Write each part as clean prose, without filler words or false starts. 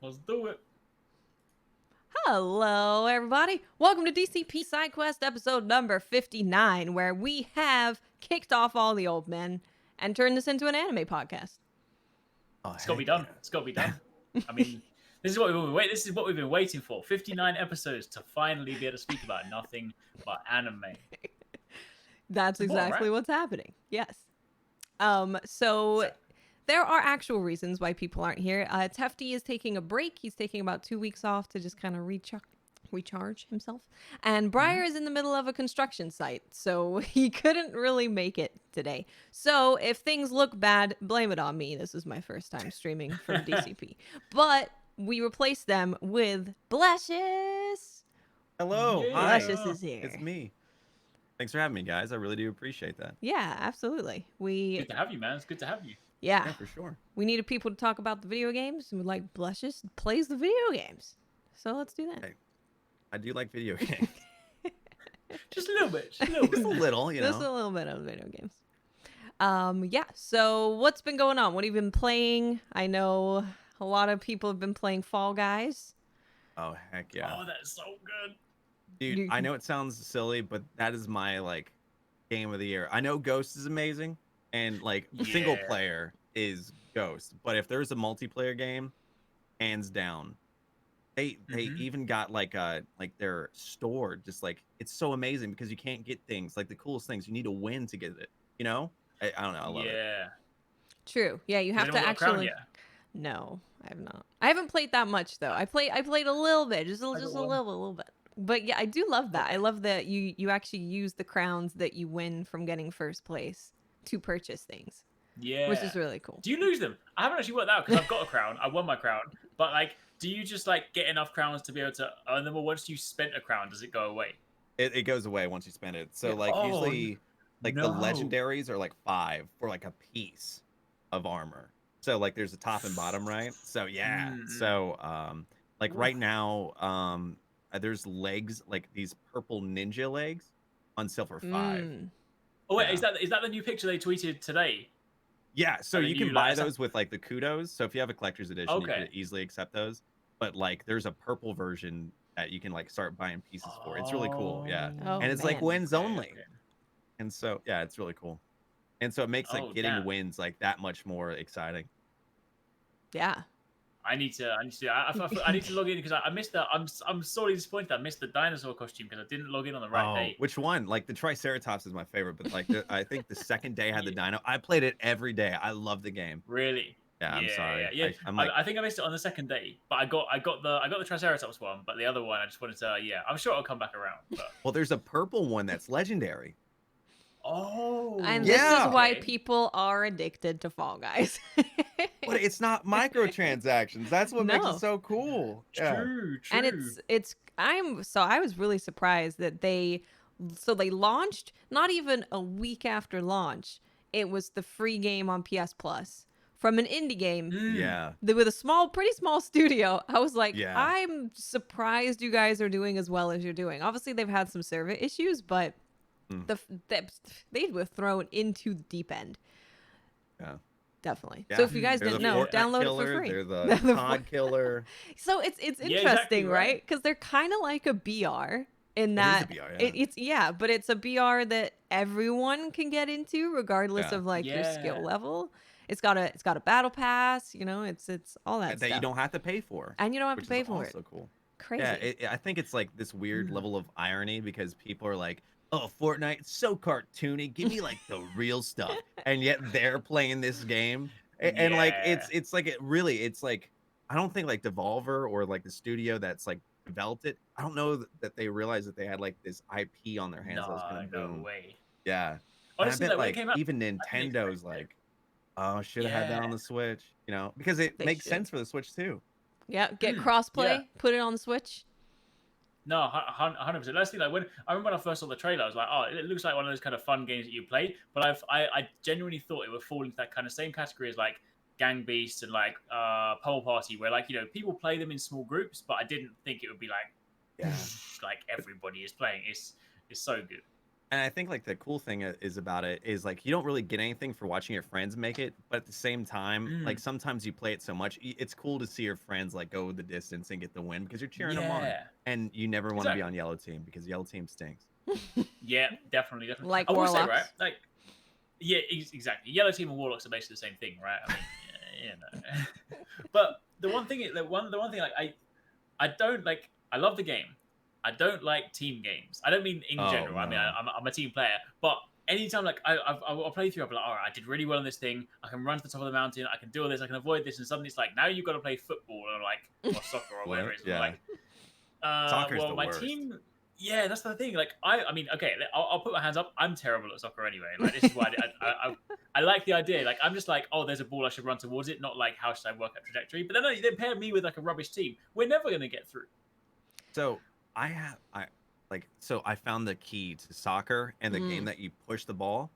Let's do it. Hello, everybody. Welcome to DCP SideQuest episode number 59, where we have kicked off all the old men and turned this into an anime podcast. Oh, It's got to be heck done. yeah. It's got to be done. I mean, this is what we've been waiting for. 59 episodes to finally be able to speak about nothing but anime. That's Important, exactly right? what's happening. Yes. So there are actual reasons why people aren't here. Tefty is taking a break. He's taking about 2 weeks off to just kind of recharge himself. And Briar is in the middle of a construction site, so he couldn't really make it today. So if things look bad, blame it on me. This is my first time streaming from DCP. But we replaced them with Blessious. Hello. Yeah. Hi. Blessious is here. It's me. Thanks for having me, guys. I really do appreciate that. Yeah, absolutely. Good to have you, man. It's good to have you. Yeah, for sure. we needed people to talk about the video games, and we like Blessious plays the video games. So let's do that. Hey, I do like video games. Just a little bit. Just a little Just a bit. little, you Just know. a little bit of video games. Yeah. So what's been going on? What have you been playing? I know a lot of people have been playing Fall Guys. Oh, heck yeah. Oh, that's so good. Dude, I know it sounds silly, but that is my, like, game of the year. I know Ghost is amazing, and, like, single Yeah. player is Ghost. But if there's a multiplayer game, hands down. They Mhm. even got, like their store, just, like, it's so amazing because you can't get things, like, the coolest things. You need to win to get it, you know? I don't know. I love it. Yeah. True. Yeah, you Has have to anyone got a crown actually. yet? No, I have not. I haven't played that much though. I played a little bit, just a got one. little bit. But yeah, I do love that. I love that you actually use the crowns that you win from getting first place to purchase things, Yeah. which is really cool. Do you lose them? I haven't actually worked that out because I've got a crown. I won my crown. But, like, do you just, like, get enough crowns to be able to earn them? Or once you spent a crown, does it go away? It goes away once you spend it. So, Yeah. like, Oh, usually, like, the no. legendaries are, like, 5 for, like, a piece of armor. So, like, there's a top and bottom, right? So, yeah. Mm. So, like, Oof. right now, there's legs, like, these purple ninja legs on sale for 5. Mm. Oh, wait, Yeah. is that the new picture they tweeted today? Yeah, so And you then can you, buy like, those with, like, the kudos. So if you have a collector's edition, you Okay. could easily accept those. But, like, there's a purple version that you can, like, start buying pieces for. It's really cool, yeah. Oh, And it's, like, man. wins Okay, only. okay. And so, yeah, it's really cool. And so it makes, like, Oh, getting damn. wins, like, that much more exciting. Yeah. I need to I need to log in because I missed that. I'm sorely disappointed I missed the dinosaur costume because I didn't log in on the right day. Which one? Like, the Triceratops is my favorite, but, like, I think the second day had the dino. I played it every day. I love the game. Really? Yeah, I'm sorry. Yeah. I'm like, I think I missed it on the second day, but I got the Triceratops one, but the other one I just wanted to. Yeah, I'm sure it'll come back around. But... well, there's a purple one that's legendary. Oh, And Yeah. this is why okay. people are addicted to Fall Guys. But it's not microtransactions. That's what makes No. it so cool. Yeah. True. And I was really surprised that they launched not even a week after launch. It was the free game on PS Plus from an indie game Yeah. with a pretty small studio. I was like, Yeah. I'm surprised you guys are doing as well as you're doing. Obviously, they've had some server issues, but they were thrown into the deep end. Yeah. Definitely. Yeah. So if you guys They're didn't the know, Fortnite download killer, it for free. They're the They're the COD killer. So it's Yeah, interesting, exactly, right? right? Because they're kind of like a BR in It is that a BR, yeah. but it's a BR that everyone can get into regardless Yeah. of like your skill Yeah. level. It's got a battle pass, you know, it's all that That stuff. you don't have to pay for. And you don't have which to pay is for it. also cool. Crazy. Yeah, I think it's like this weird level of irony because people are like, "Oh, Fortnite, it's so cartoony. Give me like the real stuff," and yet they're playing this game, and like Yeah. it's like it's like I don't think like Devolver or like the studio that's like developed it. I don't know that they realized that they had like this IP on their hands that was gonna No boom. way. Yeah, and Honestly, I bet like when it like came out, even I didn't Nintendo's expect it. like, "Oh, should have had that Yeah. on the Switch," you know, because it They makes should. sense for the Switch too. Yeah, get Yeah. crossplay, put it on the Switch. No, 100%. That's the thing. Like I remember when I first saw the trailer, I was like, "Oh, it looks like one of those kind of fun games that you play." But I genuinely thought it would fall into that kind of same category as like Gang Beasts and like Pole Party, where like people play them in small groups. But I didn't think it would be like Yeah. like everybody is playing. It's so good. And I think like the cool thing is about it is like you don't really get anything for watching your friends make it, but at the same time, like Mm, sometimes you play it so much, it's cool to see your friends like go the distance and get the win because you're cheering them on, yeah, and you never want to be on exactly. yellow team because yellow team stinks. Yeah, definitely, definitely. Like I will say, right, warlocks. like, yeah, exactly. Yellow team and warlocks are basically the same thing, right? I mean, yeah, you know. But the one thing, like, I don't like. I love the game. I don't like team games. I don't mean in Oh general. I mean, no. I'm a team player, but anytime like I'll play through, I'll be like, all right, I did really well on this thing. I can run to the top of the mountain. I can do all this. I can avoid this. And suddenly it's like now you've got to play football or like or soccer or whatever What? it is. And I'm Yeah. like, Soccer's well, the my worst. team. Yeah, that's the thing. Like, I mean, okay, I'll put my hands up. I'm terrible at soccer anyway. Like, this is why I like the idea. Like, I'm just like, oh, there's a ball, I should run towards it. Not like, how should I work out trajectory? But then they pair me with like a rubbish team. We're never gonna get through. So I found the key to soccer and the game Mm. that you push the ball.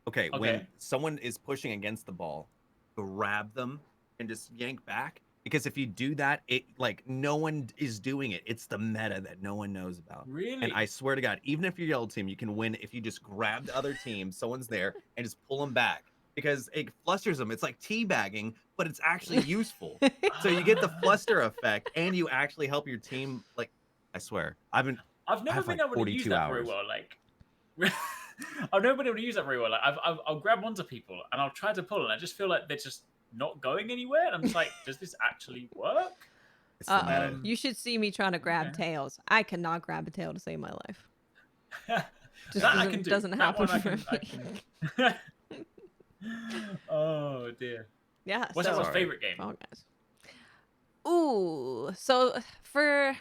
Okay, when Okay. someone is pushing against the ball, grab them and just yank back. Because if you do that, it like no one is doing it. It's the meta that no one knows about. And I Really? swear to God, even if you're yellow team, you can win if you just grab the other team, someone's there, and just pull them back. Because it flusters them. It's like teabagging, but it's actually useful. So you get the fluster effect, and you actually help your team. Like, I swear, I've I never have been like able to use 42 that very hours. well. Like, I've never been able to use that very well. Like, I'll grab onto people and I'll try to pull, and I just feel like they're just not going anywhere. And I'm just like, does this actually work? It's the Uh-oh. meta. You should see me trying to grab Okay. tails. I cannot grab a tail to save my life. Just That I can do. doesn't That happen one I for can. me. I can. Oh dear. Yeah, What's so everyone's Sorry. favorite game? Fall Guys. Ooh, so for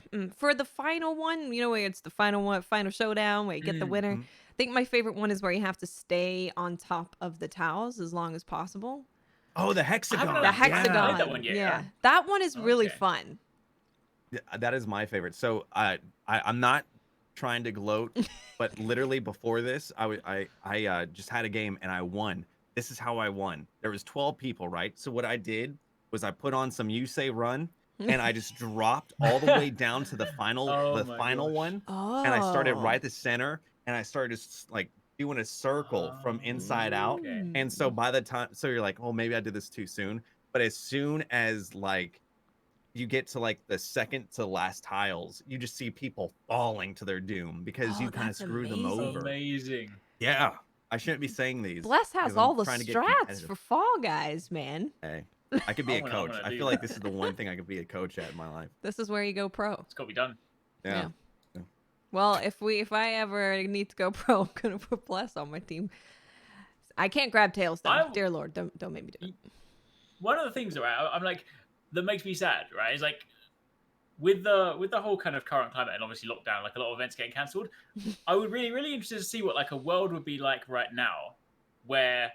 the final one, you know, where it's the final one, final showdown, where you get the Mm. winner. Mhm. I think my favorite one is where you have to stay on top of the towels as long as possible. Oh, the I hexagon. The haven't played that Yeah. one hexagon, yet. yeah, that one is really Okay. fun. Yeah, that is my favorite. So I'm not trying to gloat, but literally before this, I just had a game and I won. This is how I won. There was 12 people, right? So what I did was I put on some You Say Run and I just dropped all the way down to Oh the my final gosh. one, and I started right Oh. at the center and I started just like doing a circle from inside out. Okay. And so by the time, so you're like, oh, maybe I did this too soon. But as soon as like you get to like the second to last tiles, you just see people falling to their doom because Oh, you kind of that's screw them amazing. over. Amazing. Yeah, I shouldn't be saying these Bless has because I'm all the trying to get strats competitive. for Fall Guys, man. Hey, I could be a I'm coach. gonna I do feel like that. this is the one thing I could be a coach at in my life. This is where you go pro. It's got to be done. Yeah. Well, if I ever need to go pro, I'm gonna put Bless on my team. I can't grab tails though. I- Dear Lord, don't make me do it. One of the things, right, I'm like, that makes me sad, right, is like, with the whole kind of current climate and obviously lockdown, like a lot of events getting cancelled, I would really interested to see what like a world would be like right now, where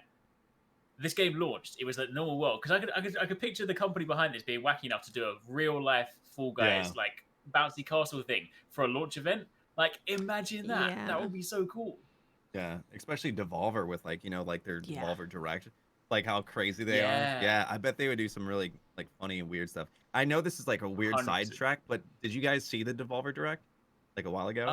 this game launched. It was a normal world because I could picture the company behind this being wacky enough to do a real life Fall Guys Yeah. like bouncy castle thing for a launch event. Like, imagine that. Yeah. That would be so cool. Yeah, especially Devolver with like, you know, like their Yeah. Devolver Direct, like how crazy they are. Yeah. Yeah, I bet they would do some really like funny and weird stuff. I know this is like a weird 100%. sidetrack, but did you guys see the Devolver Direct like a while ago?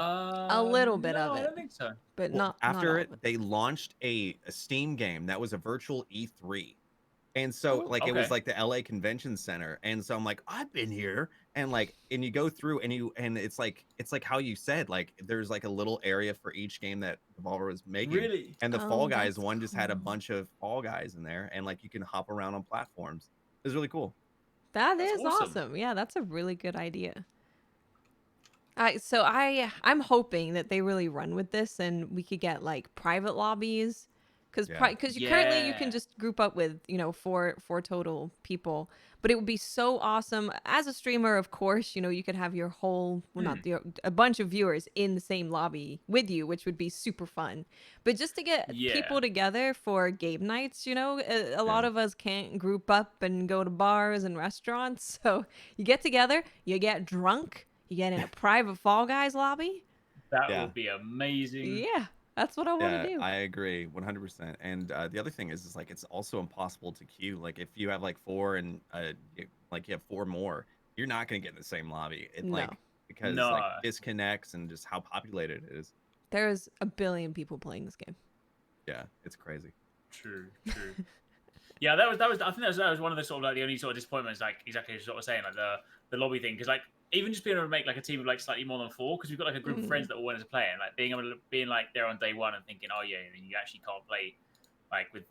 A little bit no, of I it. don't think so. But Well, not after all it, of it. they launched a Steam game that was a virtual E3. And so Oh, like it was okay. like the LA Convention Center. And so I'm like, I've been here. And like, and you go through and it's like how you said, like there's like a little area for each game that Devolver was making. Really? And the Oh, Fall Guys that's one just had a cool. bunch of Fall Guys in there, and like you can hop around on platforms. It was really cool. That That's is awesome. awesome. Yeah, that's a really good idea. I'm hoping that they really run with this and we could get like private lobbies because Yeah. currently you can Yeah. just group up with four total people, but it would be so awesome as a streamer. Of course, you could have your whole not a bunch of viewers in the same lobby with you, which would be super fun. But just to get Yeah. people together for game nights, a lot Yeah. of us can't group up and go to bars and restaurants, so you get together, you get drunk. You get in a private Fall Guys lobby. That Yeah. would be amazing. Yeah, that's what I want to do. I agree 100%. And the other thing is like it's also impossible to queue. Like if you have like four and you have four more, you're not gonna get in the same lobby. It No. like because No. like disconnects and just how populated it is. There's a billion people playing this game. Yeah, it's crazy. True. Yeah, that was. I think that was one of the sort of like the only sort of disappointments, like exactly as you sort of saying, like the lobby thing, because like even just being able to make like a team of like slightly more than 4, because we've got like a group of friends that all wanted to play, and like being able to being like there on day one and thinking, oh yeah, and you actually can't play like with.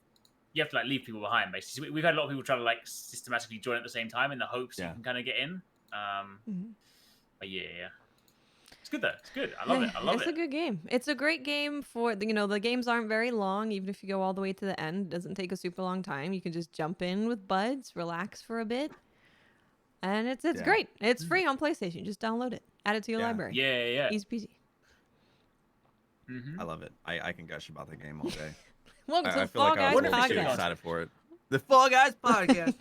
You have to like leave people behind, basically. So we've had a lot of people try to like systematically join at the same time in the hopes you can kind of get in. But yeah. It's good though. It's good. I love it. It's a good game. It's a great game for the games aren't very long. Even if you go all the way to the end, it doesn't take a super long time. You can just jump in with buds, relax for a bit, and it's great. It's free on PlayStation. Just download it, add it to your library. Yeah. Easy peasy. I love it. I can gush about the game all day. Welcome to the feel Fall like I Guys was too podcast. excited for it. The Fall Guys podcast.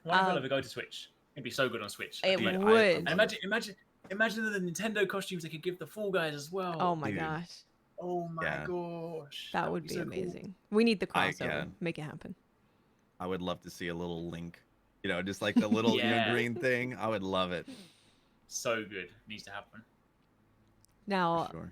Wonderful if we go to Switch. It'd be so good on Switch. It would. And imagine the Nintendo costumes they could give the Fall Guys as well. Oh my gosh. Oh my gosh. That would be so amazing. Cool. We need the crossover. Yeah. Make it happen. I would love to see a little Link. Just like the little green thing. I would love it. So good. Needs to happen. Now, Sure.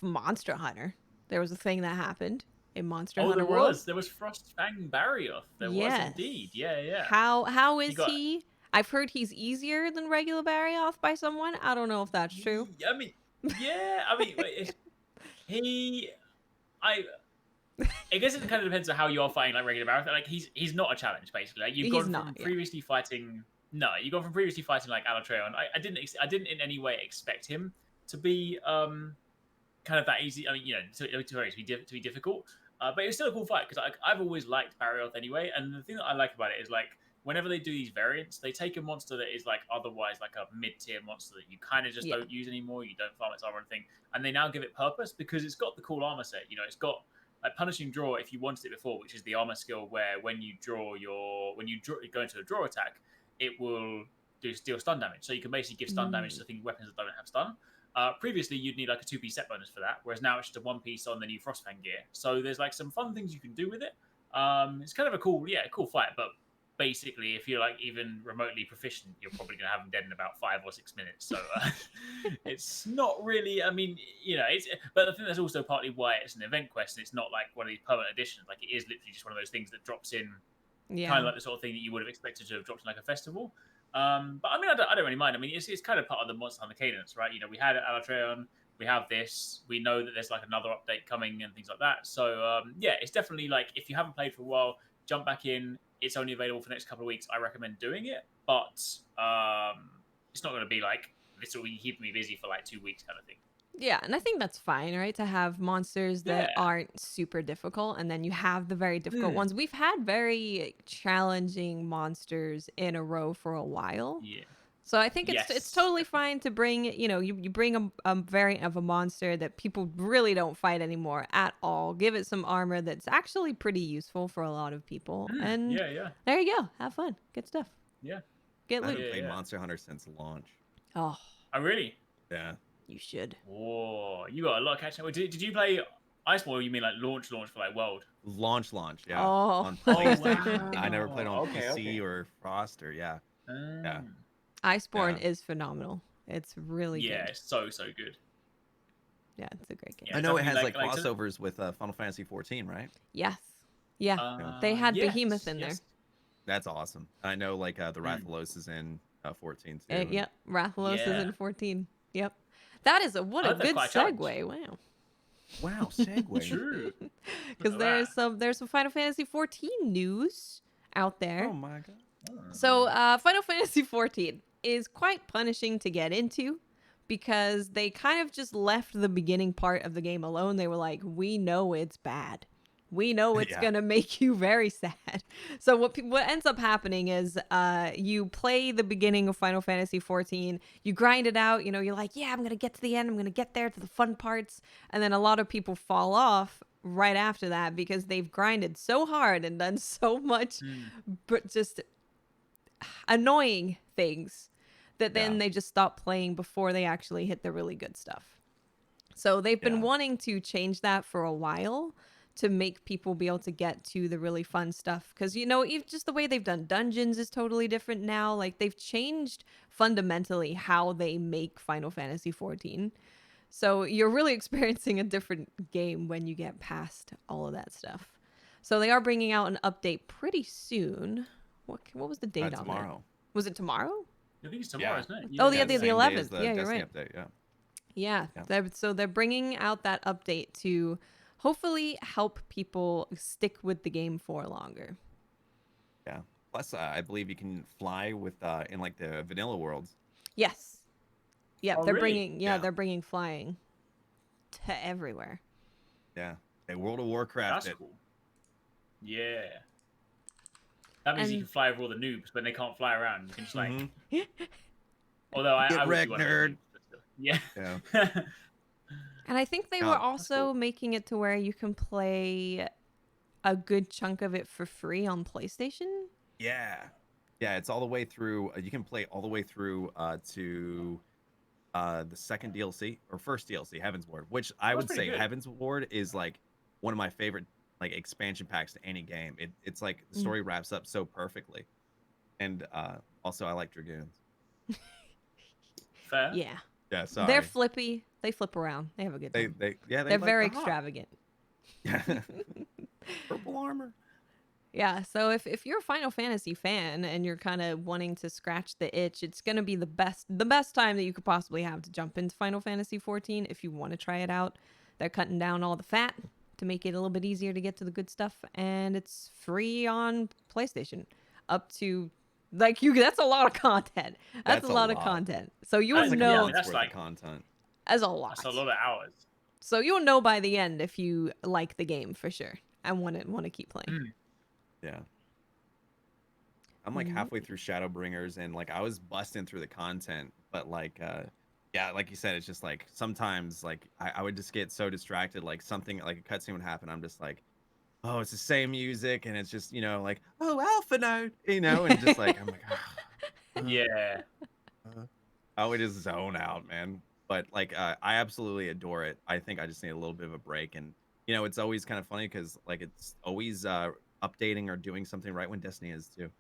Monster Hunter. There was a thing that happened in Monster Hunter Hunter there World. Was. There was Frostfang Barrioth. There was indeed. Yeah. How is he? I've heard he's easier than regular Barrioth by someone. I don't know if that's true. I mean, I guess it kind of depends on how you're fighting like regular Barrioth. Like he's not a challenge basically. Like you've gone from previously fighting. No, you've gone from previously fighting like Alatreon. I didn't in any way expect him to be kind of that easy. I mean, to be difficult. But it was still a cool fight because I've always liked Barrioth anyway. And the thing that I like about it is like whenever they do these variants, they take a monster that is like otherwise like a mid-tier monster that you kind of just don't use anymore. You don't farm its armor or anything, and they now give it purpose because it's got the cool armor set. It's got like punishing draw if you wanted it before, which is the armor skill where when you go into a draw attack, it will deal stun damage. So you can basically give stun damage to weapons that don't have stun. Previously, you'd need like a 2-piece set bonus for that, whereas now it's just a 1-piece on the new Frostfang gear. So there's like some fun things you can do with it. It's kind of a cool fight, but basically, if you're like even remotely proficient, you're probably gonna have them dead in about 5 or 6 minutes. So it's not really. I mean, but I think that's also partly why it's an event quest, and it's not like one of these permanent additions. Like it is literally just one of those things that drops in, kind of like the sort of thing that you would have expected to have dropped in like a festival. But I mean, I don't really mind. I mean, it's kind of part of the Monster Hunter cadence, right? We had Alatreon, we have this. We know that there's like another update coming and things like that. So it's definitely like if you haven't played for a while, jump back in. It's only available for the next couple of weeks. I recommend doing it, but it's not going to be like this will be keeping me busy for like 2 weeks kind of thing. Yeah, and I think that's fine, right? To have monsters that aren't super difficult, and then you have the very difficult ones. We've had very challenging monsters in a row for a while. Yeah. So I think it's totally fine to bring, you bring a variant of a monster that people really don't fight anymore at all. Give it some armor that's actually pretty useful for a lot of people. And there you go. Have fun. Good stuff. Yeah. Get loot. I haven't played Monster Hunter since launch. Oh, really? Yeah. You should. Oh, you got a lot of catching up. Did you play Ice War? You mean like launch for like World? Launch, yeah. Oh. On PlayStation. Wow. I never played on PC or Frost or yeah. Iceborne is phenomenal. It's really good. Yeah, it's so good. Yeah, it's a great game. I know it has like crossovers with Final Fantasy 14, right? Yes. Yeah. They had Behemoth in there. That's awesome. I know like the Rathalos is in 14 too. Yep, Rathalos is in 14. Yep. That is what a good segue. Wow, segue. True. Because there's some Final Fantasy 14 news out there. Oh my god. So Final Fantasy 14 is quite punishing to get into because they kind of just left the beginning part of the game alone. They were like, we know it's bad. We know it's going to make you very sad. So what ends up happening is you play the beginning of Final Fantasy 14. You grind it out. You're like, yeah, I'm going to get to the end. I'm going to get there to the fun parts. And then a lot of people fall off right after that because they've grinded so hard and done so much but just annoying things that then they just stop playing before they actually hit the really good stuff. So they've been wanting to change that for a while to make people be able to get to the really fun stuff. Because, you know, even just the way they've done dungeons is totally different now. Like, they've changed fundamentally how they make Final Fantasy 14. So you're really experiencing a different game when you get past all of that stuff. So they are bringing out an update pretty soon. What was the date on tomorrow. that? Was it tomorrow? I think it's tomorrow, isn't it? Oh, yeah, the the same day 11th. as the Yeah, you're Destiny right. update, Yeah. Yeah. So they're bringing out that update to hopefully help people stick with the game for longer. Yeah. Plus, I believe you can fly with in like the vanilla worlds. Yes. Yeah, Oh, they're really? bringing Yeah. they're bringing flying to everywhere. Yeah. They World of Warcraft That's it. cool. Yeah. That means you And- can fly with all the noobs, but they can't fly around. You can just like. Mhm. Although I Get would wrecked, be one of those nerd. noobs, but still. Yeah. Yeah. And I think they Oh, were that's also cool. making it to where you can play a good chunk of it for free on PlayStation. Yeah. Yeah, it's all the way through. You can play all the way through to the second DLC or first DLC, Heaven's Ward, which I That's would pretty say good. Heaven's Ward is like one of my favorite like expansion packs to any game. It's like the story wraps up so perfectly, and also I like Dragoons. Fair. Yeah. Yeah, sorry. They're flippy. They flip around. They have a good time. They're like very the hop. extravagant. Yeah. Purple armor. Yeah, so if you're a Final Fantasy fan and you're kind of wanting to scratch the itch, it's going to be the best time that you could possibly have to jump into Final Fantasy 14 if you want to try it out. They're cutting down all the fat to make it a little bit easier to get to the good stuff, and it's free on PlayStation up to like that's a lot of content. That's a lot of content. So you'll That's like a know month's That's worth like of content. as a lot. That's a lot of hours. So you'll know by the end if you like the game for sure and want to keep playing. Yeah. I'm like halfway through Shadowbringers and like I was busting through the content, but like yeah, like you said, it's just like sometimes like I would just get so distracted, like something like a cutscene would happen. I'm just like, oh, it's the same music and it's just, you know, like, oh, Alpha Node, you know, and just like I'm like, Yeah. I would just zone out, man. But like I absolutely adore it. I think I just need a little bit of a break, and you know, it's always kind of funny because like it's always updating or doing something right when Destiny is too.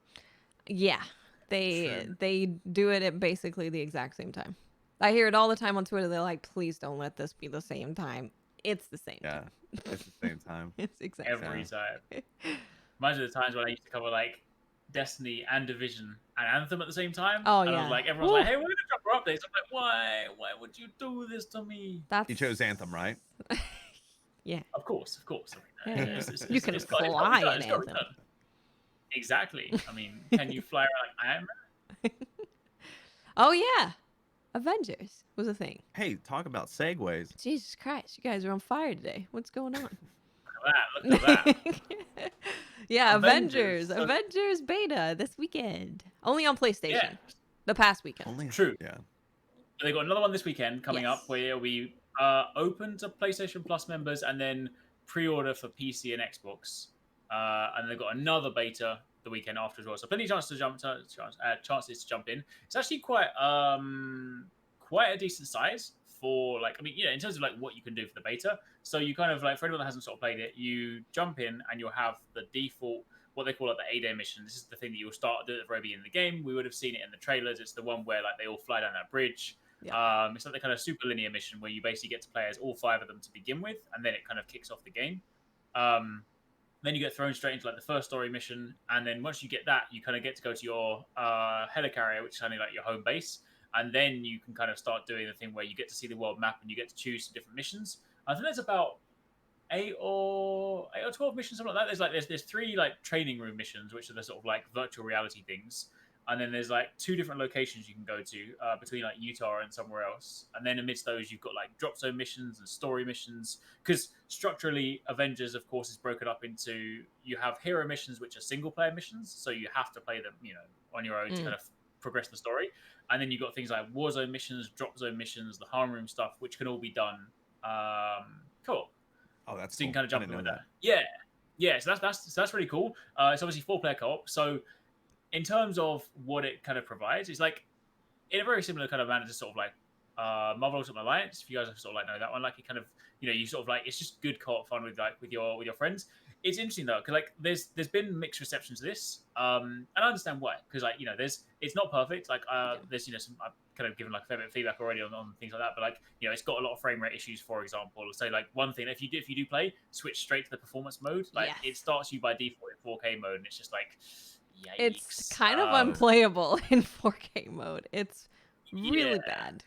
Yeah, they True. do it at basically the exact same time. I hear it all the time on Twitter. They're like, "Please don't let this be the same time." It's the same. Yeah, time. it's the same time. It's exactly Every time. Imagine the times when I used to cover like Destiny and Division and Anthem at the same time. Oh, and I yeah. was like, everyone's like, hey, we're gonna drop our updates. I'm like, why? Why would you do this to me? That's You chose Anthem, right? Yeah. Of course. I mean, Yeah. You can fly in Anthem. Exactly. I mean, can you fly around like Iron Man? Oh yeah, Avengers was a thing. Hey, talk about segues. Jesus Christ, you guys are on fire today. What's going on? Look at that. Yeah, Avengers. Avengers beta this weekend. Only on PlayStation. Yeah. The past weekend. Only True. Yeah. They got another one this weekend coming Yes. up where we open to PlayStation Plus members and then pre-order for PC and Xbox. And they've got another beta the weekend after as well. So plenty of chances to jump in. It's actually quite a decent size for like, I mean, in terms of like what you can do for the beta. So you kind of like, for anyone that hasn't sort of played it, you jump in and you'll have the default, what they call like the A-Day mission. This is the thing that you'll start at the very beginning of the game. We would have seen it in the trailers. It's the one where like they all fly down that bridge. Yeah. It's like the kind of super linear mission where you basically get to play as all 5 of them to begin with, and then it kind of kicks off the game. Then you get thrown straight into like the first story mission, and then once you get that, you kind of get to go to your helicarrier, which is kind of like your home base, and then you can kind of start doing the thing where you get to see the world map and you get to choose some different missions. I think there's about 8 or 12 missions, something like that. There's 3 like training room missions, which are the sort of like virtual reality things. And then there's like 2 different locations you can go to between like Utah and somewhere else. And then amidst those, you've got like drop zone missions and story missions. Because structurally, Avengers, of course, is broken up into, you have hero missions, which are single player missions. So you have to play them, on your own to kind of progress the story. And then you've got things like war zone missions, drop zone missions, the harm room stuff, which can all be done. Cool. Oh, that's so you can cool. kind of jump I in didn't with know that. Yeah. So that's really cool. It's obviously 4-player co-op. So in terms of what it kind of provides, it's like in a very similar kind of manner to sort of like Marvel Ultimate Alliance. If you guys have sort of like know that one, like it kind of, you know, you sort of like, it's just good co-op fun with like with your friends. It's interesting though, because like there's been mixed reception to this, and I understand why, because like, you know, it's not perfect. Like there's, you know, some, I've kind of given like a fair bit of feedback already on things like that, but like, you know, it's got a lot of frame rate issues, for example. So like one thing, if you do play, switch straight to the performance mode. Like it starts you by default in 4K mode, and it's just like, yikes. It's kind of unplayable in 4K mode. It's really bad.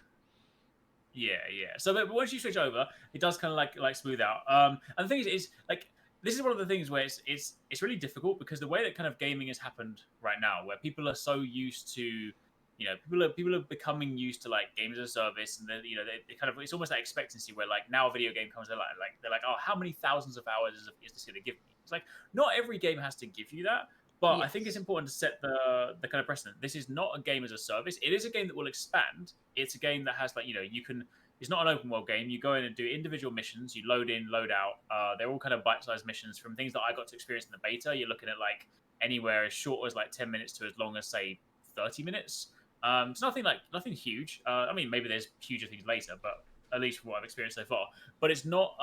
Yeah. So but once you switch over, it does kind of like smooth out. And the thing is like, this is one of the things where it's really difficult, because the way that kind of gaming has happened right now, where people are so used to, you know, people are becoming used to like games as a service, and then, you know, they kind of, it's almost like expectancy, where like now a video game comes, they're like, oh, how many thousands of hours is this going to give me? It's like, not every game has to give you that. But I think it's important to set the kind of precedent. This is not a game as a service. It is a game that will expand. It's a game that has, like, you know, you can. It's not an open world game. You go in and do individual missions. You load in, load out. They're all kind of bite-sized missions, from things that I got to experience in the beta. You're looking at like anywhere as short as like 10 minutes to as long as say 30 minutes. It's nothing huge. I mean, maybe there's huger things later, but at least from what I've experienced so far. But it's not,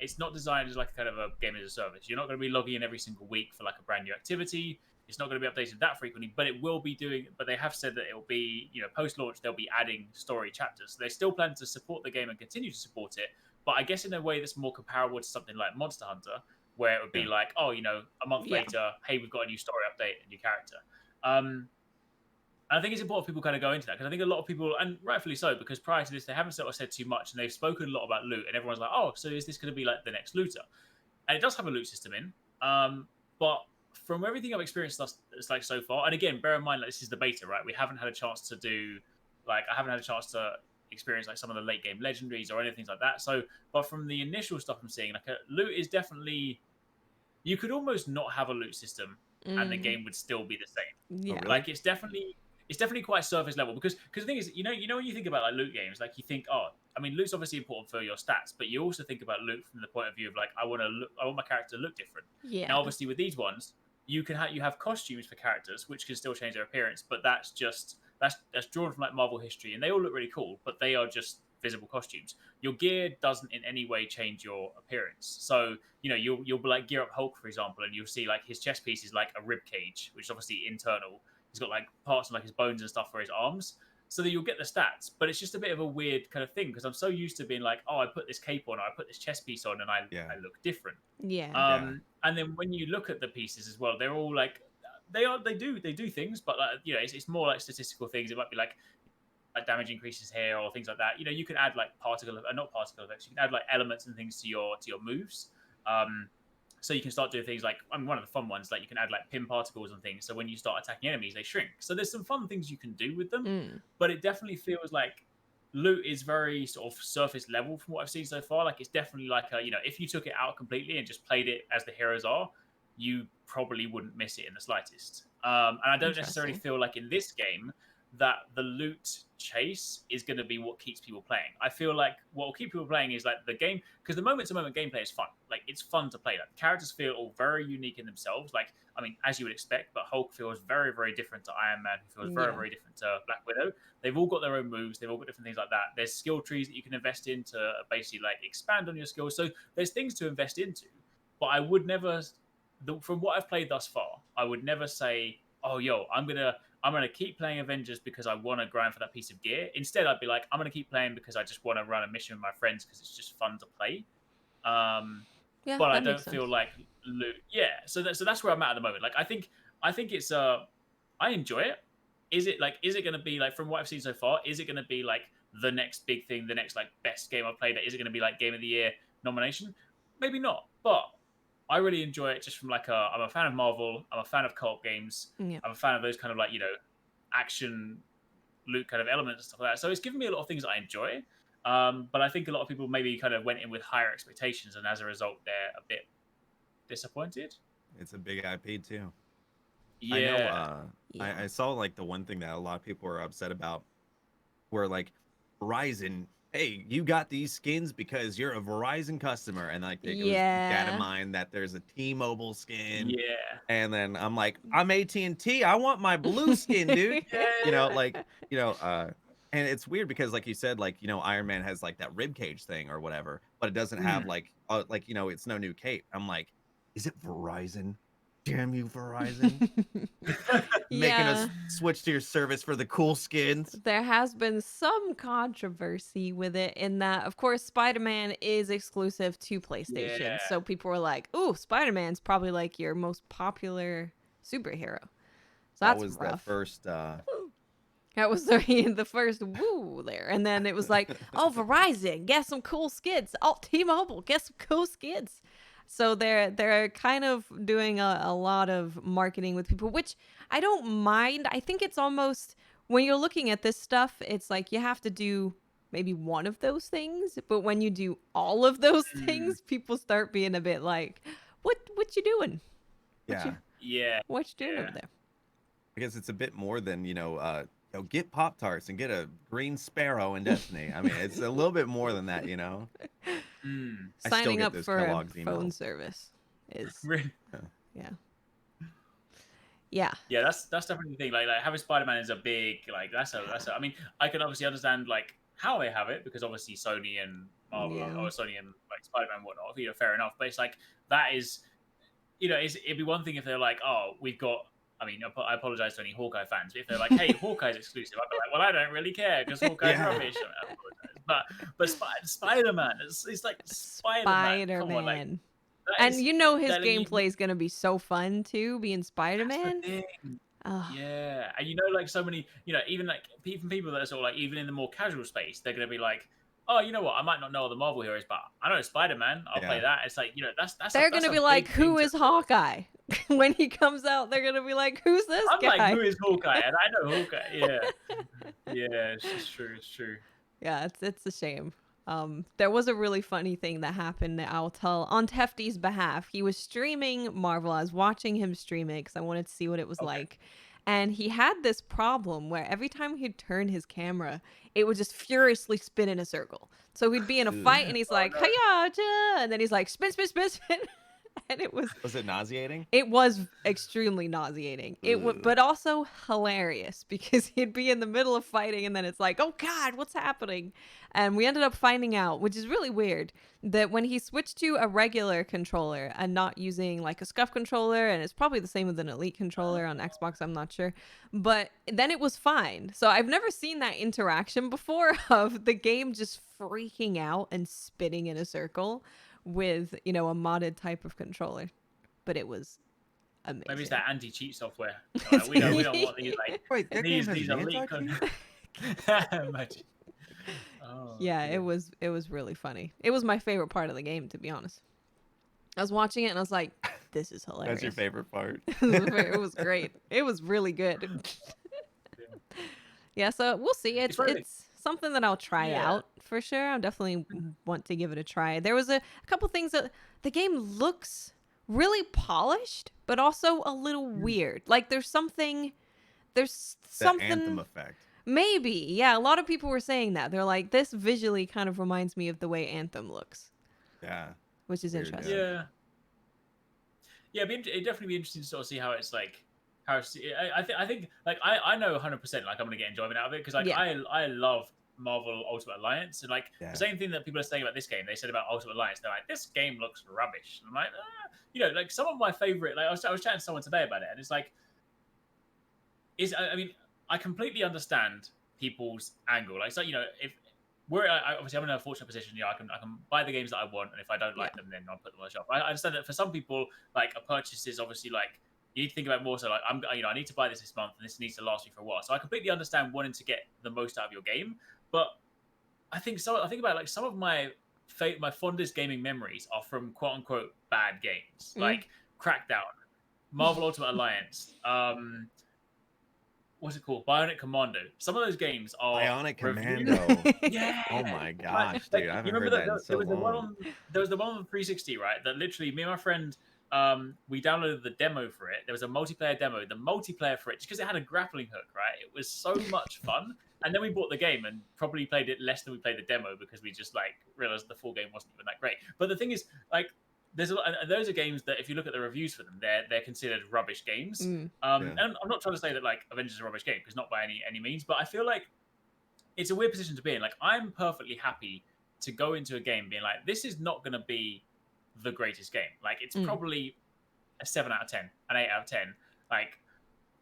it's not designed as like a kind of a game as a service. You're not going to be logging in every single week for like a brand new activity. It's not going to be updated that frequently, but it will be doing. But they have said that it will be, you know, post-launch they'll be adding story chapters. So they still plan to support the game and continue to support it, but I guess in a way that's more comparable to something like Monster Hunter, where it would be like, oh, you know, a month later, hey, we've got a new story update, a new character. I think it's important for people kind of go into that, because I think a lot of people, and rightfully so, because prior to this they haven't sort of said too much, and they've spoken a lot about loot, and everyone's like, oh, so is this going to be like the next looter? And it does have a loot system in, but from everything I've experienced it's like so far, and again, bear in mind, like, this is the beta, right? We haven't had a chance to do, like, I haven't had a chance to experience like some of the late game legendaries or anything like that. So, but from the initial stuff I'm seeing, like, a loot is definitely, you could almost not have a loot system and the game would still be the same. Yeah, really? Like, it's definitely quite surface level, because the thing is, you know when you think about like loot games, like you think, oh, I mean, loot's obviously important for your stats, but you also think about loot from the point of view of like, I want my character to look different. Yeah. Now, obviously, with these ones, you have costumes for characters which can still change their appearance, but that's drawn from like Marvel history, and they all look really cool, but they are just visible costumes. Your gear doesn't in any way change your appearance. So, you know, you'll like gear up Hulk, for example, and you'll see like his chest piece is like a rib cage, which is obviously internal. He's got like parts of like his bones and stuff for his arms, so that you'll get the stats. But it's just a bit of a weird kind of thing, because I'm so used to being like, oh, I put this cape on, or I put this chest piece on, and I look different. And then when you look at the pieces as well, they're all like, they do things, but like, you know, it's more like statistical things. It might be like damage increases here or things like that. You know, you can add like not particle effects. You can add like elements and things to your moves. So you can start doing things like, I mean, one of the fun ones, like you can add like pin particles and things. So when you start attacking enemies, they shrink. So there's some fun things you can do with them, but it definitely feels like loot is very sort of surface level from what I've seen so far. Like, it's definitely like you know, if you took it out completely and just played it as the heroes are, you probably wouldn't miss it in the slightest. And I don't necessarily feel like in this game that the loot chase is going to be what keeps people playing. I feel like what will keep people playing is like the game, because the moment-to-moment gameplay is fun. Like, it's fun to play. Like, the characters feel all very unique in themselves. Like, I mean, as you would expect, but Hulk feels very, very different to Iron Man, who feels very, very different to Black Widow. They've all got their own moves. They've all got different things like that. There's skill trees that you can invest in to basically like expand on your skills. So there's things to invest into, but I would never, from what I've played thus far, I would never say, oh, yo, I'm gonna keep playing Avengers because I want to grind for that piece of gear. Instead, I'd be like, I'm gonna keep playing because I just want to run a mission with my friends because it's just fun to play. But I don't feel like loot. Yeah, so that's where I'm at the moment. Like, I think it's I enjoy it. Is it gonna be like, from what I've seen so far, is it gonna be like the next big thing, the next like best game I've played? Is it gonna be like Game of the Year nomination? Maybe not, but I really enjoy it just from like I'm a fan of Marvel. I'm a fan of co-op games. I'm a fan of those kind of like, you know, action loot kind of elements and stuff like that. So it's given me a lot of things that I enjoy. But I think a lot of people maybe kind of went in with higher expectations, and as a result, they're a bit disappointed. It's a big IP too. Yeah. I know. I saw like the one thing that a lot of people were upset about, where like Verizon, hey, you got these skins because you're a Verizon customer, and like it was data mine that there's a T-Mobile skin. Yeah. And then I'm like, I'm AT&T, I want my blue skin, dude. You know, like, you know, And it's weird because, like you said, like, Iron Man has like that rib cage thing or whatever, but it doesn't have like, it's no new cape. I'm like, is it Verizon? Damn you, Verizon, making us Yeah. switch to your service for the cool skins. There has been some controversy with it in that, of course, Spider-Man is exclusive to PlayStation. Yeah. So people were like, "Ooh, Spider-Man's probably like your most popular superhero." So That that's was the rough. first. That was the first woo there, and then it was like, "Oh, Verizon, get some cool skids. Oh, T-Mobile, get some cool skids." So they're kind of doing a lot of marketing with people, which I don't mind. I think it's almost, when you're looking at this stuff, it's like you have to do maybe one of those things, but when you do all of those things, people start being a bit like, "What you doing? Yeah. What you doing over there?" I guess it's a bit more than get Pop-Tarts and get a green sparrow in Destiny. I mean, it's a little bit more than that. Mm. I still Signing get up those for a Kellogg's phone emails. service is Really? yeah. Yeah. Yeah, that's definitely the thing. Like having Spider-Man is a big that's a. I mean, I can obviously understand like how they have it because obviously Sony and Marvel Yeah. or Sony and like Spider-Man and whatnot. Fair enough. But it's like that is, it'd be one thing if they're like, oh, we've got. I mean, I apologize to any Hawkeye fans, but if they're like, hey, Hawkeye's exclusive, I'd be like, well, I don't really care because Hawkeye's rubbish. I apologize. But Spider-Man, it's like Spider-Man. Come on, like Spider-Man. that And is, his that, like, gameplay is going to be so fun too, being that's the Spider-Man. thing. Ugh. Yeah, and like so many, even like even people that are sort of like even in the more casual space, they're gonna be like, oh, you know what? I might not know all the Marvel heroes, but I know Spider-Man. I'll play that. It's like They're going to be like, "Who is Hawkeye?" When he comes out, they're going to be like, "Who's this I'm guy?" like, who is Hawkeye? And I know Hawkeye. Yeah, yeah, it's true. It's true. Yeah, it's a shame. There was a really funny thing that happened that I'll tell on Tefty's behalf. He was streaming Marvel. I was watching him stream it because I wanted to see what it was like. And he had this problem where every time he'd turn his camera, it would just furiously spin in a circle. So he'd be in a fight and he's like, "Hiya!" And then he's like, "Spin, spin, spin, spin." And it was it nauseating? It was extremely nauseating. But also hilarious because he'd be in the middle of fighting and then it's like, "Oh God, what's happening?" And we ended up finding out, which is really weird, that when he switched to a regular controller and not using like a Scuf controller, and it's probably the same with an Elite controller on Xbox, I'm not sure, but then it was fine. So I've never seen that interaction before of the game just freaking out and spinning in a circle with, a modded type of controller. But it was amazing. Maybe it's that anti-cheat software. Like, we don't want these like Wait, that these game has elite. anti-cheat? Oh, yeah, dear. it was really funny. It was my favorite part of the game, to be honest. I was watching it and I was like, "This is hilarious." That's your favorite part. It was great. It was really good. Yeah, so we'll see. It's something that I'll try out for sure. I definitely want to give it a try. There was a couple things that the game looks really polished, but also a little weird. Like there's something The Anthem effect. Maybe. Yeah, a lot of people were saying that. They're like, this visually kind of reminds me of the way Anthem looks. Yeah. Which is Weird, interesting. Yeah. Yeah, it'd definitely be interesting to sort of see how it's like. I think like I know 100% like I'm gonna get enjoyment out of it because like I love Marvel Ultimate Alliance and like the same thing that people are saying about this game they said about Ultimate Alliance. They're like, this game looks rubbish. And I'm like, like some of my favorite, like I was chatting to someone today about it and it's like, I mean I completely understand people's angle. Like so if obviously I'm in a fortunate position. I can buy the games that I want, and if I don't like them, then I'll put them on the shelf. I understand that for some people, like a purchase is obviously like you need to think about more. So like I need to buy this month, and this needs to last me for a while. So I completely understand wanting to get the most out of your game, but I think about like some of my fondest gaming memories are from quote unquote bad games, like Crackdown, Marvel Ultimate Alliance. What's it called? Bionic Commando. Some of those games are Bionic reviewed. Commando. Yeah. Oh my gosh, dude! I haven't heard that in so long. There was the one on 360, right? That literally me and my friend, we downloaded the demo for it. There was a multiplayer demo. The multiplayer for it, just because it had a grappling hook, right? It was so much fun. And then we bought the game and probably played it less than we played the demo because we just like realized the full game wasn't even that great. But the thing is, like, those are games that if you look at the reviews for them, they're considered rubbish games. And I'm not trying to say that like Avengers is a rubbish game because not by any means, but I feel like it's a weird position to be in. Like, I'm perfectly happy to go into a game being like, this is not going to be the greatest game. Like, it's probably a 7 out of 10, an 8 out of 10. Like,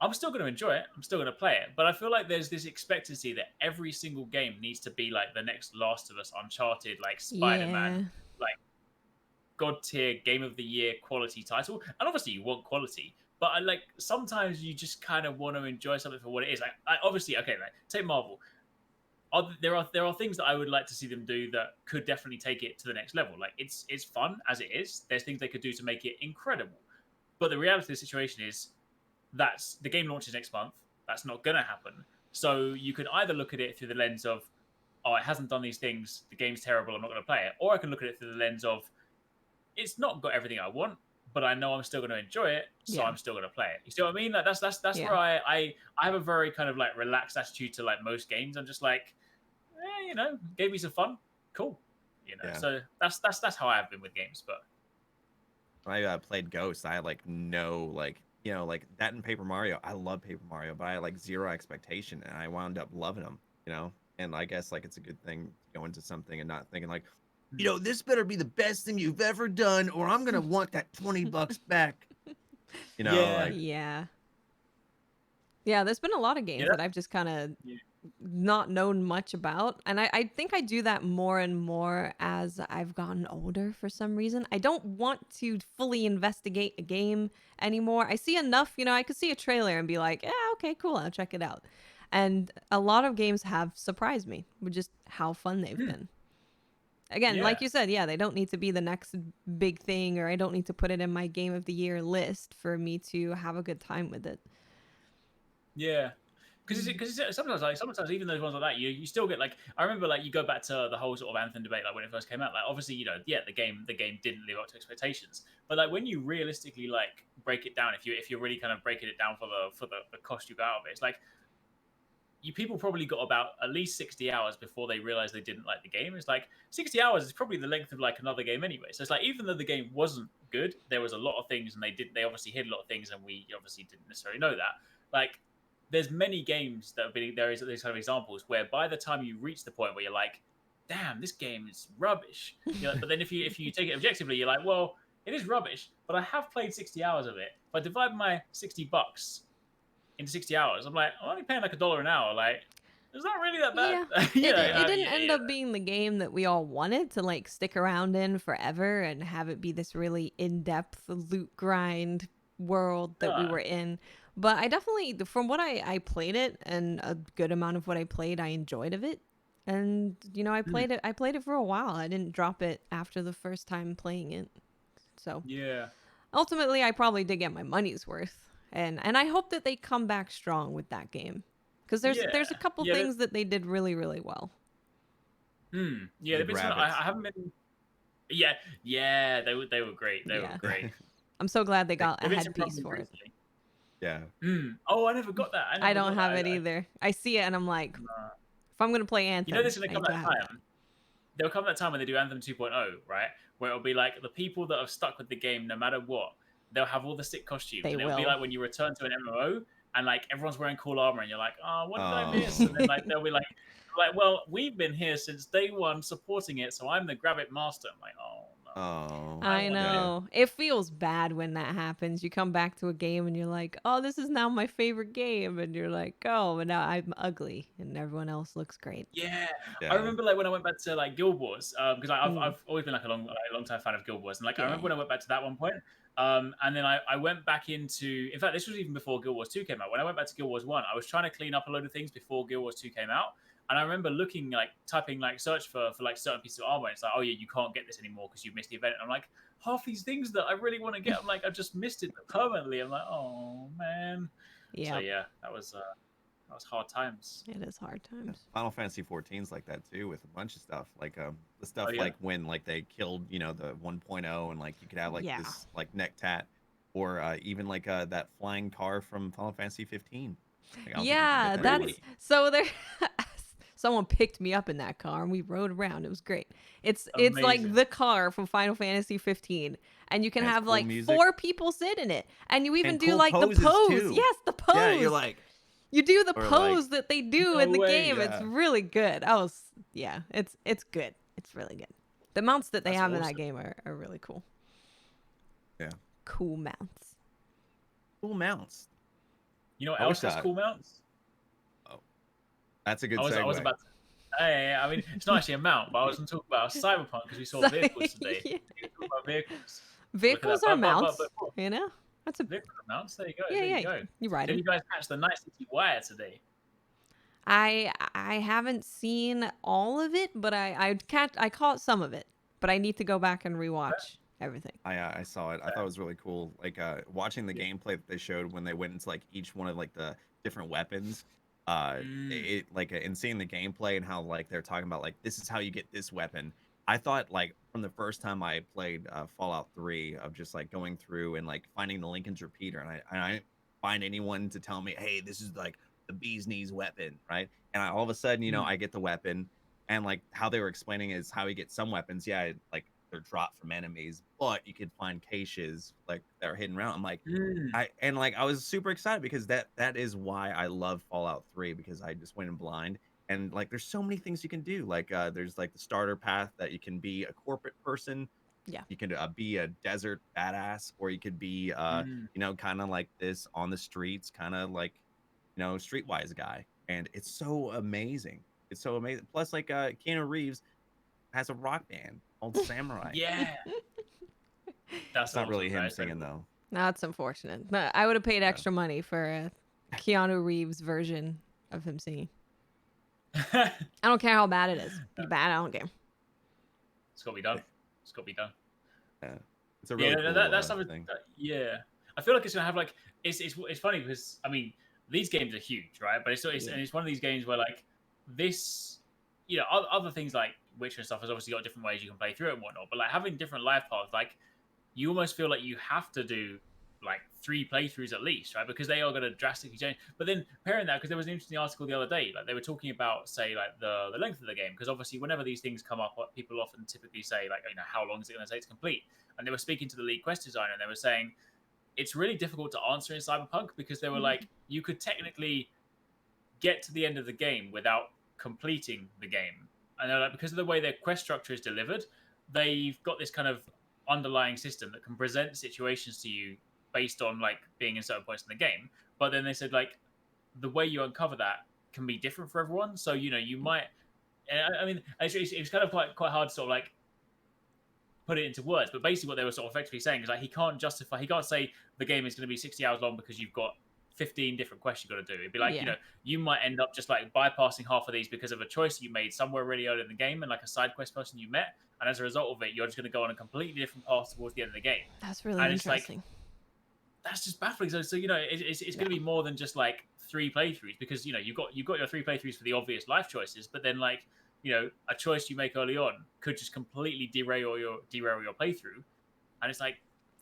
I'm still going to enjoy it. I'm still going to play it. But I feel like there's this expectancy that every single game needs to be like the next Last of Us, Uncharted, like Spider-Man, like God tier Game of the Year quality title. And obviously you want quality, but like sometimes you just kind of want to enjoy something for what it is. Like, obviously, okay, like take Marvel. There are things that I would like to see them do that could definitely take it to the next level. Like, it's fun as it is. There's things they could do to make it incredible. But the reality of the situation is that's the game launches next month. That's not going to happen. So you can either look at it through the lens of, oh, it hasn't done these things, the game's terrible, I'm not going to play it. Or I can look at it through the lens of, it's not got everything I want, but I know I'm still going to enjoy it, so I'm still going to play it. You see what I mean? Like, that's where I have a very kind of like relaxed attitude to like most games. I'm just like, you know, gave me some fun, cool. You know, so that's how I have been with games. But when I played Ghost, I had like no like, you know, like that in Paper Mario. I love Paper Mario, but I had like zero expectation, and I wound up loving them. You know, and I guess like it's a good thing to go into something and not thinking like, you know, this better be the best thing you've ever done, or I'm gonna want that $20 back. You know, yeah. There's been a lot of games that I've just kind of not known much about, and I think I do that more and more as I've gotten older. For some reason, I don't want to fully investigate a game anymore. I see enough, you know. I could see a trailer and be like, yeah, okay, cool, I'll check it out. And a lot of games have surprised me with just how fun they've been. Again, like you said, they don't need to be the next big thing, or I don't need to put it in my Game of the Year list for me to have a good time with it. Yeah. Because sometimes even those ones like that, you still get like, I remember like you go back to the whole sort of Anthem debate, like when it first came out, like obviously, you know, the game didn't live up to expectations, but like when you realistically like break it down, if you're really kind of breaking it down for the cost you got out of it, it's like people probably got about at least 60 hours before they realized they didn't like the game. It's like 60 hours is probably the length of like another game anyway. So it's like, even though the game wasn't good, there was a lot of things, and they obviously hid a lot of things, and we obviously didn't necessarily know that. Like, there's many games that have been, there is these kind of examples where by the time you reach the point where you're like, damn, this game is rubbish. Like, but then if you take it objectively, you're like, well, it is rubbish, but I have played 60 hours of it. If I divide my $60 into 60 hours, I'm like, I'm only paying like $1 an hour. Like, it's not really that bad. It didn't end up being the game that we all wanted to like stick around in forever and have it be this really in-depth loot grind world that we were in. But I definitely, from what I played it, and a good amount of what I played, I enjoyed of it. And, you know, I played it for a while. I didn't drop it after the first time playing it. So ultimately, I probably did get my money's worth. And I hope that they come back strong with that game. Because there's a couple things that they did really, really well. Yeah, I haven't been... Yeah, they were great. They were great. I'm so glad they got a headpiece for it. Yeah. Oh, I never got that. I don't have it either. I see it and I'm like, if I'm gonna play Anthem, you know, there's gonna come that time. There'll come that time when they do Anthem 2.0, right? Where it'll be like the people that have stuck with the game no matter what, they'll have all the sick costumes. And it'll be like when you return to an MMO and like everyone's wearing cool armor and you're like, oh, what did I miss? And then like they'll be like, well, we've been here since day one supporting it, so I'm the grab it master. I'm like, oh. Oh, I know. It feels bad when that happens. You come back to a game and you're like, oh, this is now my favorite game. And you're like, oh, but now I'm ugly and everyone else looks great. Yeah. I remember like when I went back to like Guild Wars, because I've always been like a long time fan of Guild Wars. And like I remember when I went back to that one point, and then I went back into, in fact, this was even before Guild Wars 2 came out. When I went back to Guild Wars 1, I was trying to clean up a load of things before Guild Wars 2 came out. And I remember looking, like, typing, like, search for like, certain pieces of armor. And it's like, oh, yeah, you can't get this anymore because you've missed the event. And I'm like, half these things that I really want to get, I'm like, I've just missed it permanently. I'm like, oh, man. Yeah. So, yeah, that was hard times. It is hard times. Final Fantasy 14's like that, too, with a bunch of stuff. Like, the stuff, like, when, like, they killed, you know, the 1.0 and, like, you could have, like, this, like, neck tat. Or even, like, that flying car from Final Fantasy 15. Like, yeah, that's... So there... Someone picked me up in that car and we rode around. It was great. It's like the car from Final Fantasy 15, and you can have like 4 people sit in it, and you even do like the pose. Too. Yes, the pose. Yeah, you're like, You do the Or, pose that they do in the way, game. It's yeah. really good. It's good. It's really good. The mounts that they That's have in that awesome. game are really cool. Yeah. Cool mounts. Cool mounts. You know what I else wish has cool mounts? That's a good I was segue. about to. Hey, I mean, it's not actually a mount, but I was going to talk about CyberPunk because we saw So, vehicles today. yeah. We talk about vehicles. Vehicles Look are at that. mounts. But You know, that's a vehicles are mounts. There you go. yeah, There you yeah. go. You ride Did them. you guys catch the Night City Wire today? I haven't seen all of it, but I caught some of it. But I need to go back and rewatch everything. I saw it. I thought it was really cool. Like watching the gameplay that they showed when they went into like each one of like the different weapons. It like and seeing the gameplay and how like they're talking about like this is how you get this weapon. I thought like from the first time I played Fallout 3 of just like going through and like finding the Lincoln's repeater and I didn't find anyone to tell me, hey, this is like the bee's knees weapon, right? And all of a sudden, you know, I get the weapon and like how they were explaining is how you get some weapons. Yeah, like they're dropped from enemies, but you could find caches like that are hidden around. I'm like, I was super excited because that is why I love Fallout 3 because I just went in blind and like there's so many things you can do. Like there's like the starter path that you can be a corporate person. Yeah. You can be a desert badass, or you could be you know, kind of like this on the streets, kind of like, you know, streetwise guy. And it's so amazing. It's so amazing. Plus, like Keanu Reeves has a rock band called Samurai. Yeah. That's It's not really awesome, him right? singing though. That's unfortunate. But I would have paid extra money for a Keanu Reeves version of him singing. I don't care how bad it is. Be bad, I don't care. It's got to be done. It's got to be done. Yeah, it's a really cool that's something. thing. Yeah, I feel like it's gonna have like it's funny because I mean these games are huge, right? But and it's one of these games where like this, you know, other things like Witcher and stuff has obviously got different ways you can play through it and whatnot. But like having different life paths, like you almost feel like you have to do like 3 playthroughs at least, right? Because they are going to drastically change. But then pairing that, because there was an interesting article the other day, like they were talking about, say, like the length of the game, because obviously whenever these things come up, what people often typically say, like, you know, how long is it going to take to complete? And they were speaking to the lead quest designer, and they were saying it's really difficult to answer in Cyberpunk because they were like, you could technically get to the end of the game without completing the game, and they're like, because of the way their quest structure is delivered, they've got this kind of underlying system that can present situations to you based on like being in certain points in the game. But then they said like the way you uncover that can be different for everyone. So you know you might. I mean, it's kind of quite hard to sort of like put it into words. But basically, what they were sort of effectively saying is like he can't say the game is going to be 60 hours long because you've got 15 different quests you've got to do. It'd be like, you know, you might end up just like bypassing half of these because of a choice you made somewhere really early in the game and like a side quest person you met, and as a result of it, you're just going to go on a completely different path towards the end of the game. That's really interesting. Like, that's just baffling. So you know, it's going to be more than just like 3 playthroughs because you know you've got your 3 playthroughs for the obvious life choices, but then like you know a choice you make early on could just completely derail your playthrough, and it's like.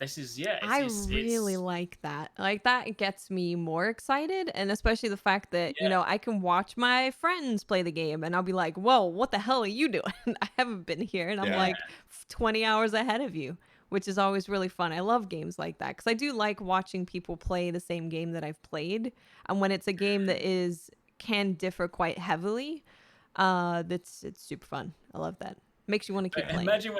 I really like that. Like that gets me more excited, and especially the fact that you know I can watch my friends play the game, and I'll be like, "Whoa, what the hell are you doing? I haven't been here," and I'm like 20 hours ahead of you, which is always really fun. I love games like that because I do like watching people play the same game that I've played, and when it's a game that can differ quite heavily, it's super fun. I love that. Makes you want to keep playing. Imagine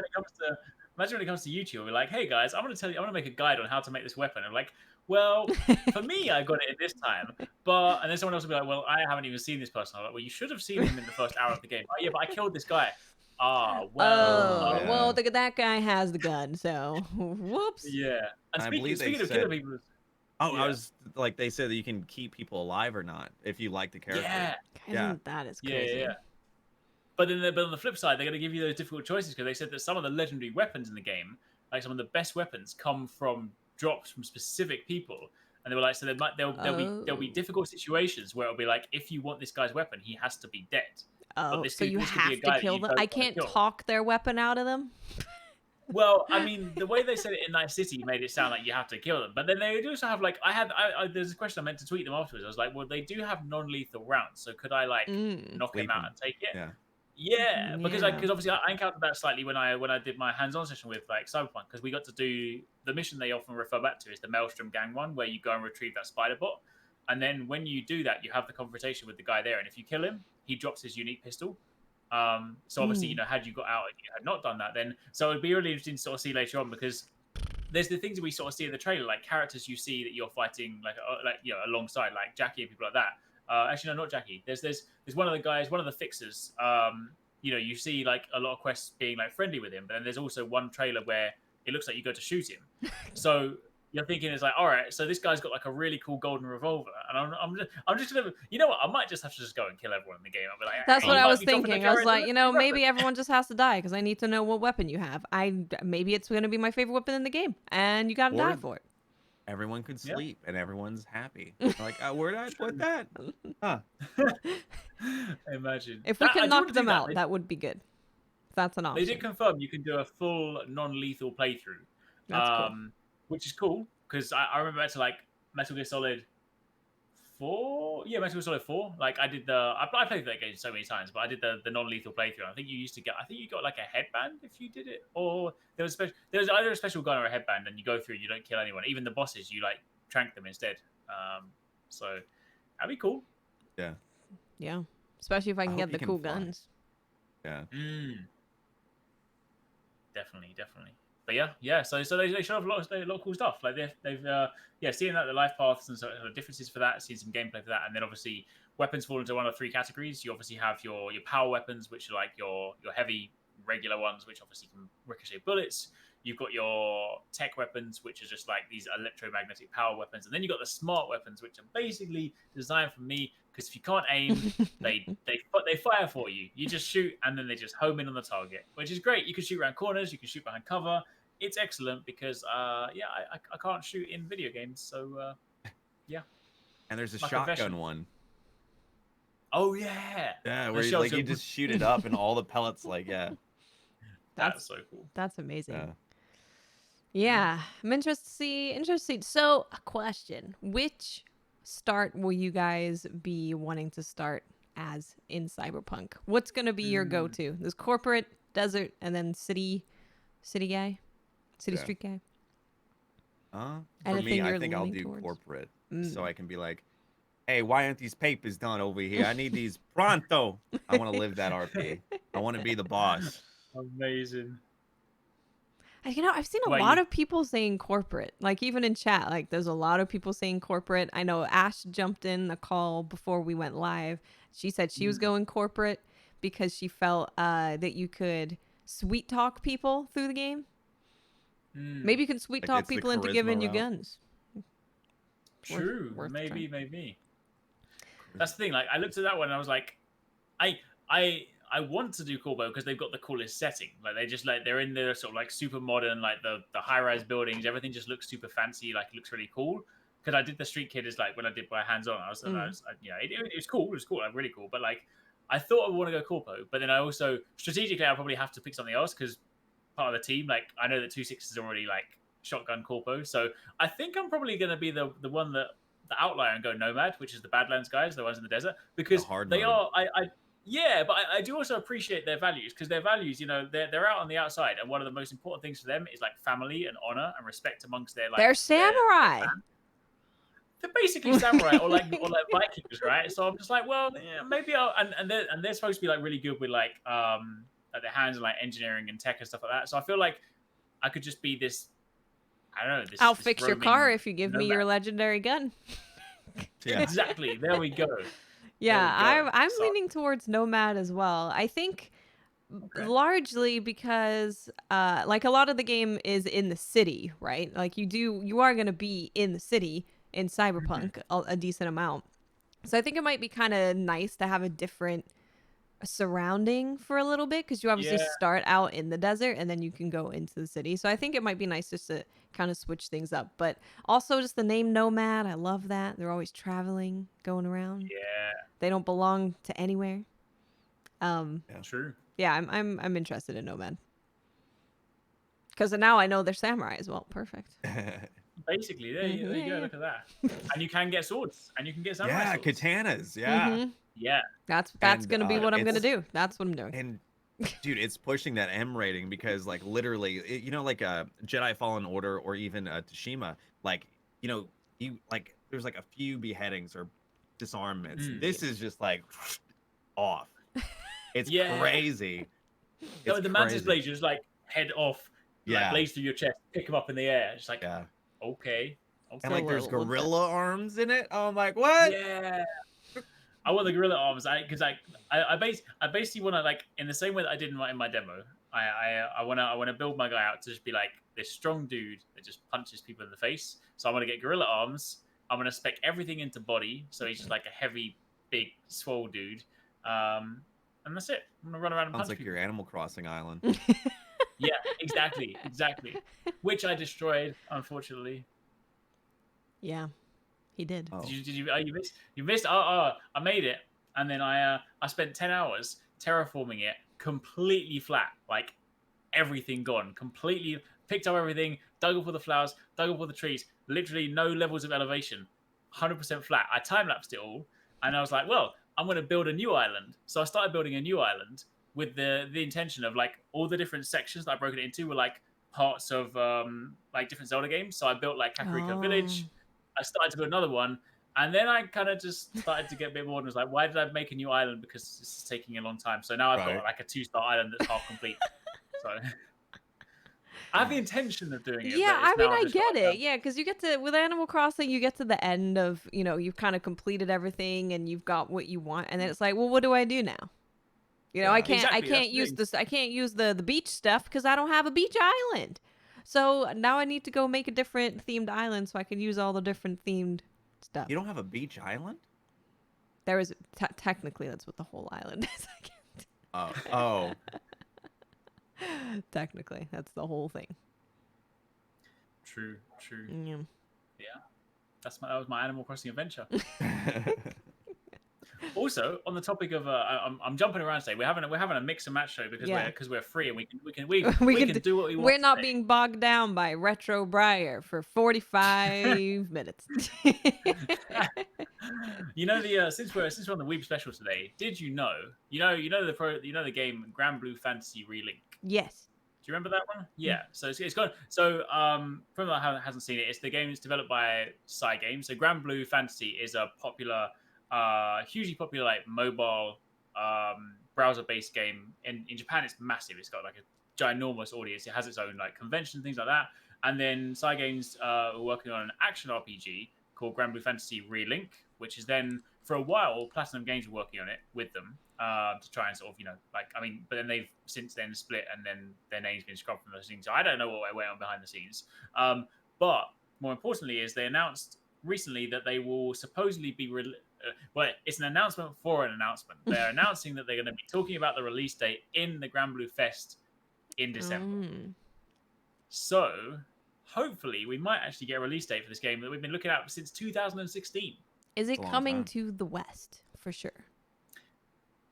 when it comes to YouTube, we're like, hey guys, I'm going to make a guide on how to make this weapon. I'm like, well, for me, I got it in this time. And then someone else will be like, well, I haven't even seen this person. I'm like, well, you should have seen him in the first hour of the game. Oh, yeah, but I killed this guy. Well, that guy has the gun, so whoops. Yeah. And speaking of killing people. I was like, they said that you can keep people alive or not if you like the character. Yeah. That is crazy. Yeah. But on the flip side, they're going to give you those difficult choices because they said that some of the legendary weapons in the game, like some of the best weapons, come from drops from specific people. And they were like, so there'll be difficult situations where it'll be like, if you want this guy's weapon, he has to be dead. Oh, so you have to kill them? I can't talk their weapon out of them? Well, I mean, the way they said it in Night City made it sound like you have to kill them. But then they also have like, there's a question I meant to tweet them afterwards. I was like, well, they do have non-lethal rounds. So could I like knock him out and take it? Yeah, because obviously I encountered that slightly when I did my hands-on session with like CyberPunk, because we got to do the mission they often refer back to is the Maelstrom Gang one, where you go and retrieve that spider bot, And then when you do that, you have the confrontation with the guy there, and if you kill him, he drops his unique pistol. So obviously, you know, had you got out and you had not done that, then so it'd be really interesting to sort of see later on, because there's the things that we sort of see in the trailer, like characters you see that you're fighting like you know, alongside, like Jackie and people like that. Actually, no, not Jackie. There's one of the guys, one of the fixers. You know, you see like a lot of quests being like friendly with him, but then there's also one trailer where it looks like you go to shoot him. So you're thinking, it's like, all right, so this guy's got like a really cool golden revolver, and I'm just gonna, you know what, I might just have to just go and kill everyone in the game. I'll be like, That's hey, what you I might was be dropping thinking. the I was carrot, like, you know, maybe everyone just has to die because I need to know what weapon you have. Maybe it's going to be my favorite weapon in the game, and you got to die for it. Everyone could sleep and everyone's happy. Like, where'd I put that? Huh. Imagine If we I can do knock want to do them that. out, that would be good. That's an option. They did confirm you can do a full non-lethal playthrough, That's cool. which is cool, because I remember back to like Metal Gear Solid 4. Yeah, Metal Gear Solid 4. Like I played that game so many times, but I did the non-lethal playthrough. I think you got like a headband if you did it, or there was either a special gun or a headband, and you go through and you don't kill anyone. Even the bosses, you like trank them instead. So that'd be cool. Yeah. Yeah. Especially if I can get the cool guns. Yeah. Definitely. But yeah. So they show off a lot of cool stuff. Like they've seeing that the life paths and sort of differences for that, seeing some gameplay for that, and then obviously weapons fall into one of 3 categories. You obviously have your power weapons, which are like your heavy regular ones, which obviously can ricochet bullets. You've got your tech weapons, which are just like these electromagnetic power weapons, and then you've got the smart weapons, which are basically designed for me, because if you can't aim, they fire for you. You just shoot, and then they just home in on the target, which is great. You can shoot around corners, you can shoot behind cover. It's excellent because I can't shoot in video games, so yeah. And there's a My shotgun confession. one. Oh yeah. Yeah, where you just shoot it up and all the pellets That's so cool. That's amazing. Yeah, I'm interested. So, a question: which start will you guys be wanting to start as in Cyberpunk? What's gonna be your go-to? This corporate, desert, and then city guy, street guy. For me, I think I'll do corporate, so I can be like, hey, why aren't these papers done over here? I need these pronto. I want to live that RP. I want to be the boss. Amazing. You know, I've seen a lot of people saying corporate, like even in chat, like there's a lot of people saying corporate. I know Ash jumped in the call before we went live. She said she was going corporate because she felt that you could sweet talk people through the game. Maybe you can sweet talk people into giving you guns. True. Maybe. That's the thing. Like I looked at that one and I was like, I want to do Corbo because they've got the coolest setting. Like they just like they're in the sort of like super modern, like the high-rise buildings. Everything just looks super fancy. Like it looks really cool. Because I did the Street Kid is like when I did my hands-on, I was it was cool. It was cool. Like really cool. But like I thought I would want to go Corpo, but then I also strategically I probably have to pick something else because part of the team, like I know that 2-6 is already like shotgun Corpo, so I think I'm probably going to be the one that the outlier and go Nomad, which is the Badlands guys, the ones in the desert, because they are. Yeah, but I do also appreciate their values because their values, you know, they're out on the outside, and one of the most important things for them is like family and honor and respect amongst their like. They're samurai. They're basically samurai or like Vikings, right? So I'm just like, well, yeah, maybe I'll and they're supposed to be like really good with like their hands and like engineering and tech and stuff like that. So I feel like I could just be this. I don't know. I'll fix your car if you give me your legendary gun. Yeah. Exactly. There we go. Yeah, I'm leaning towards Nomad as well. I think largely because like a lot of the game is in the city, right? Like you are going to be in the city in Cyberpunk a decent amount. So I think it might be kind of nice to have a different surrounding for a little bit because you obviously start out in the desert and then you can go into the city. So I think it might be nice just to kind of switch things up. But also just the name Nomad, I love that. They're always traveling, going around. Yeah. They don't belong to anywhere. True. Yeah, I'm interested in Nomad. Because now I know they're samurai as well. Perfect. Basically, there you go. Look at that. And you can get swords, and you can get samurai swords. Katanas. Yeah. Yeah. That's gonna be what I'm gonna do. That's what I'm doing. And dude, it's pushing that M rating because like literally, like a Jedi Fallen Order or even Tsushima, like you there's like a few beheadings or disarmaments. This is just like off. It's crazy. No, the mantis blades just like head off, like blaze through your chest, pick them up in the air. It's like, okay. And like there's gorilla arms in it. I'm like, what? Yeah. I want the gorilla arms, because I basically want to, like, in the same way that I did in my demo. I want to build my guy out to just be like this strong dude that just punches people in the face. So I want to get gorilla arms. I'm going to spec everything into body, so he's just like a heavy, big, swole dude. And that's it. I'm gonna run around and punch people. Sounds like your Animal Crossing island. Yeah, exactly. Which I destroyed, unfortunately. Yeah, he did. Oh. Did you? Oh, you missed. I made it, and then I spent 10 hours terraforming it completely flat, like everything gone, completely picked up everything, dug up all the flowers, dug up all the trees, literally no levels of elevation, 100% flat. I time lapsed it all, and I was like, well, I'm going to build a new island. So I started building a new island with the intention of like all the different sections that I broke it into were like parts of like different Zelda games. So I built like Kakariko Village. I started to build another one, and then I kind of just started to get a bit bored and was like, why did I make a new island? Because this is taking a long time. So now I've got like a 2-star island that's half complete. So I have the intention of doing it. Yeah, I mean, I get it. Yeah, because you get to, with Animal Crossing, you get to the end of, you know, you've kind of completed everything and you've got what you want, and then it's like, well, what do I do now? You know, I can't use this. I can't use the beach stuff because I don't have a beach island. So now I need to go make a different themed island so I can use all the different themed stuff. You don't have a beach island? There is technically that's what the whole island is. Oh. Technically, that's the whole thing. True. Yeah. That was my Animal Crossing adventure. Also, on the topic of, I'm jumping around today. We're having a mix and match show because we're free and we can do what we want. We're not being bogged down by Retro Briar for 45 minutes. You know since we're on the Weeb special today, did you know the game Grand Blue Fantasy Relink? Yes. Do you remember that one? Yeah. So it's gone. So for anyone that hasn't seen it, it's the game that's developed by Cygames. So Grand Blue Fantasy is a popular, hugely popular like mobile browser-based game. In Japan, it's massive. It's got like a ginormous audience. It has its own like convention, things like that. And then Cygames are working on an action RPG called Grand Blue Fantasy Relink, which is then for a while Platinum Games were working on it with them to try and sort of but then they've since then split and then their name's been scrubbed from those things. So I don't know what went on behind the scenes. But more importantly is they announced recently that they will supposedly be it's an announcement for an announcement. They're announcing that they're going to be talking about the release date in the Grand Blue Fest in December. So hopefully we might actually get a release date for this game that we've been looking at since 2016. Is it coming to the West for sure?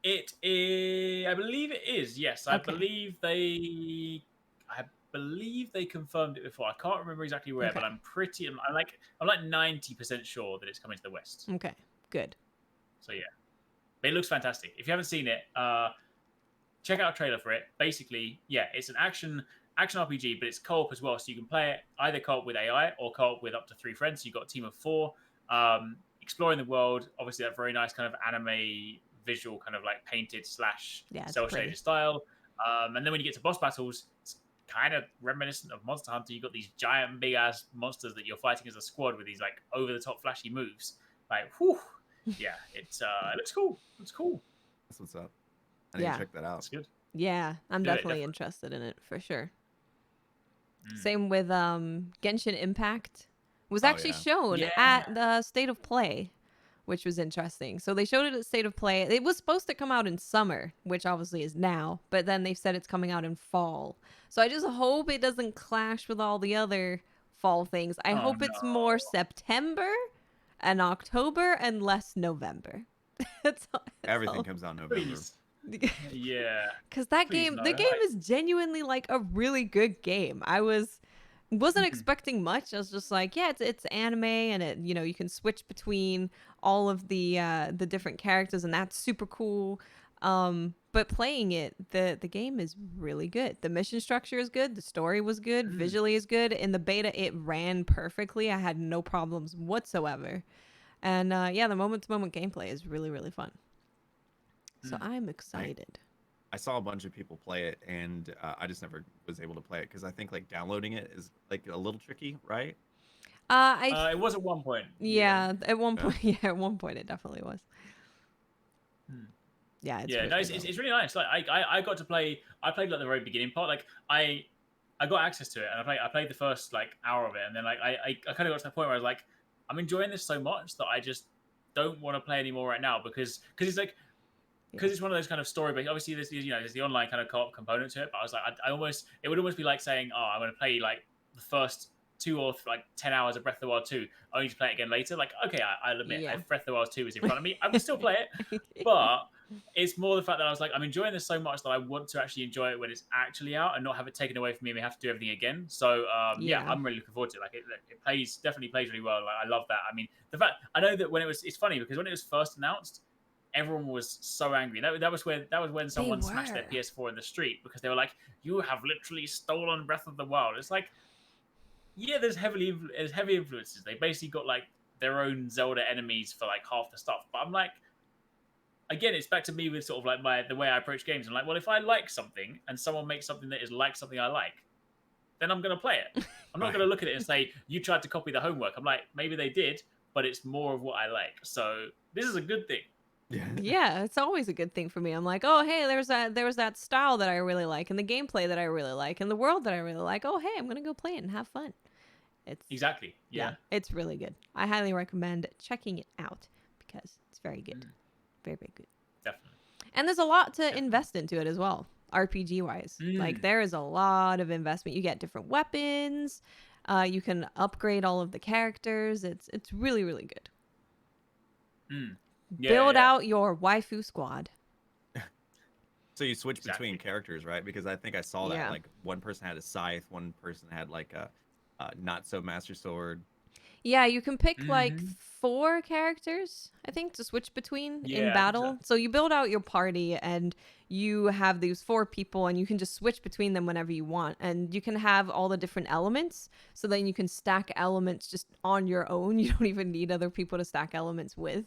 It is, I believe it is. Yes, I believe they confirmed it before. I can't remember exactly where, but I'm like 90% sure that it's coming to the West. Okay, good. So yeah, but it looks fantastic. If you haven't seen it, check out a trailer for it. Basically, yeah, it's an action RPG, but it's co-op as well. So you can play it either co-op with AI or co-op with up to 3 friends. So you've got a team of 4, exploring the world. Obviously, that very nice kind of anime visual, kind of like painted / cel-shaded style. And then when you get to boss battles, it's kind of reminiscent of Monster Hunter. You've got these giant, big-ass monsters that you're fighting as a squad with these like over-the-top flashy moves. Like, whew. Yeah, it looks cool. It's cool. That's what's up. I need to check that out. It's good. Yeah, I'm definitely interested in it for sure. Same with Genshin Impact. Was actually shown at the State of Play, which was interesting. So they showed it at State of Play. It was supposed to come out in summer, which obviously is now, but then they said it's coming out in fall. So I just hope it doesn't clash with all the other fall things. I hope it's more September and October and less November. Everything comes out in November. Please. Yeah. Because the game is genuinely like a really good game. I wasn't expecting much. I was just like, yeah, it's anime, and you can switch between all of the different characters, and that's super cool. But playing it, the game is really good. The mission structure is good. The story was good. Visually is good. In the beta, it ran perfectly. I had no problems whatsoever. And yeah, the moment-to-moment gameplay is really, really fun. So I'm excited. I saw a bunch of people play it, and I just never was able to play it because I think like downloading it is like a little tricky, right? It was at one point. Yeah, at one point. Yeah, at one point it definitely was. Yeah, yeah, no, it's really nice. Like I got to play. I played like the very beginning part. Like I got access to it, and I played the first like hour of it, and then like I kind of got to the point where I was like, I'm enjoying this so much that I just don't want to play anymore right now because it's like because it's one of those kind of story based. Obviously, there's the online kind of co-op component to it. But I was like, it would almost be like saying, oh, I'm going to play like the first 2 or like 10 hours of Breath of the Wild 2, only to play it again later. Like, okay, I'll admit, if Breath of the Wild 2 is in front of me, I can still play it. But it's more the fact that I was like, I'm enjoying this so much that I want to actually enjoy it when it's actually out and not have it taken away from me and we have to do everything again. So yeah, I'm really looking forward to it. Like it definitely plays really well. Like, I love that. I mean, the fact I know that it's funny because when it was first announced, everyone was so angry. That was when someone smashed their PS4 in the street because they were like, "You have literally stolen Breath of the Wild." It's like, yeah, there's heavy influences. They basically got like their own Zelda enemies for like half the stuff. But I'm like, again, it's back to me with sort of like the way I approach games. I'm like, well, if I like something and someone makes something that is like something I like, then I'm gonna play it. I'm not gonna look at it and say you tried to copy the homework. I'm like, maybe they did, but it's more of what I like. So this is a good thing. Yeah, it's always a good thing for me. I'm like, oh hey, there was that style that I really like, and the gameplay that I really like, and the world that I really like. Oh hey, I'm gonna go play it and have fun. It's exactly yeah, it's really good. I highly recommend checking it out because it's very good, very good. Definitely. And there's a lot to invest into it as well, RPG wise. Like there is a lot of investment. You get different weapons. You can upgrade all of the characters. It's really really good. Build out your waifu squad. So you switch between characters, right? Because I think I saw that like one person had a scythe, one person had like a not so master sword. Yeah, you can pick like 4 characters, I think, to switch between in battle. So you build out your party and you have these 4 people and you can just switch between them whenever you want. And you can have all the different elements. So then you can stack elements just on your own. You don't even need other people to stack elements with.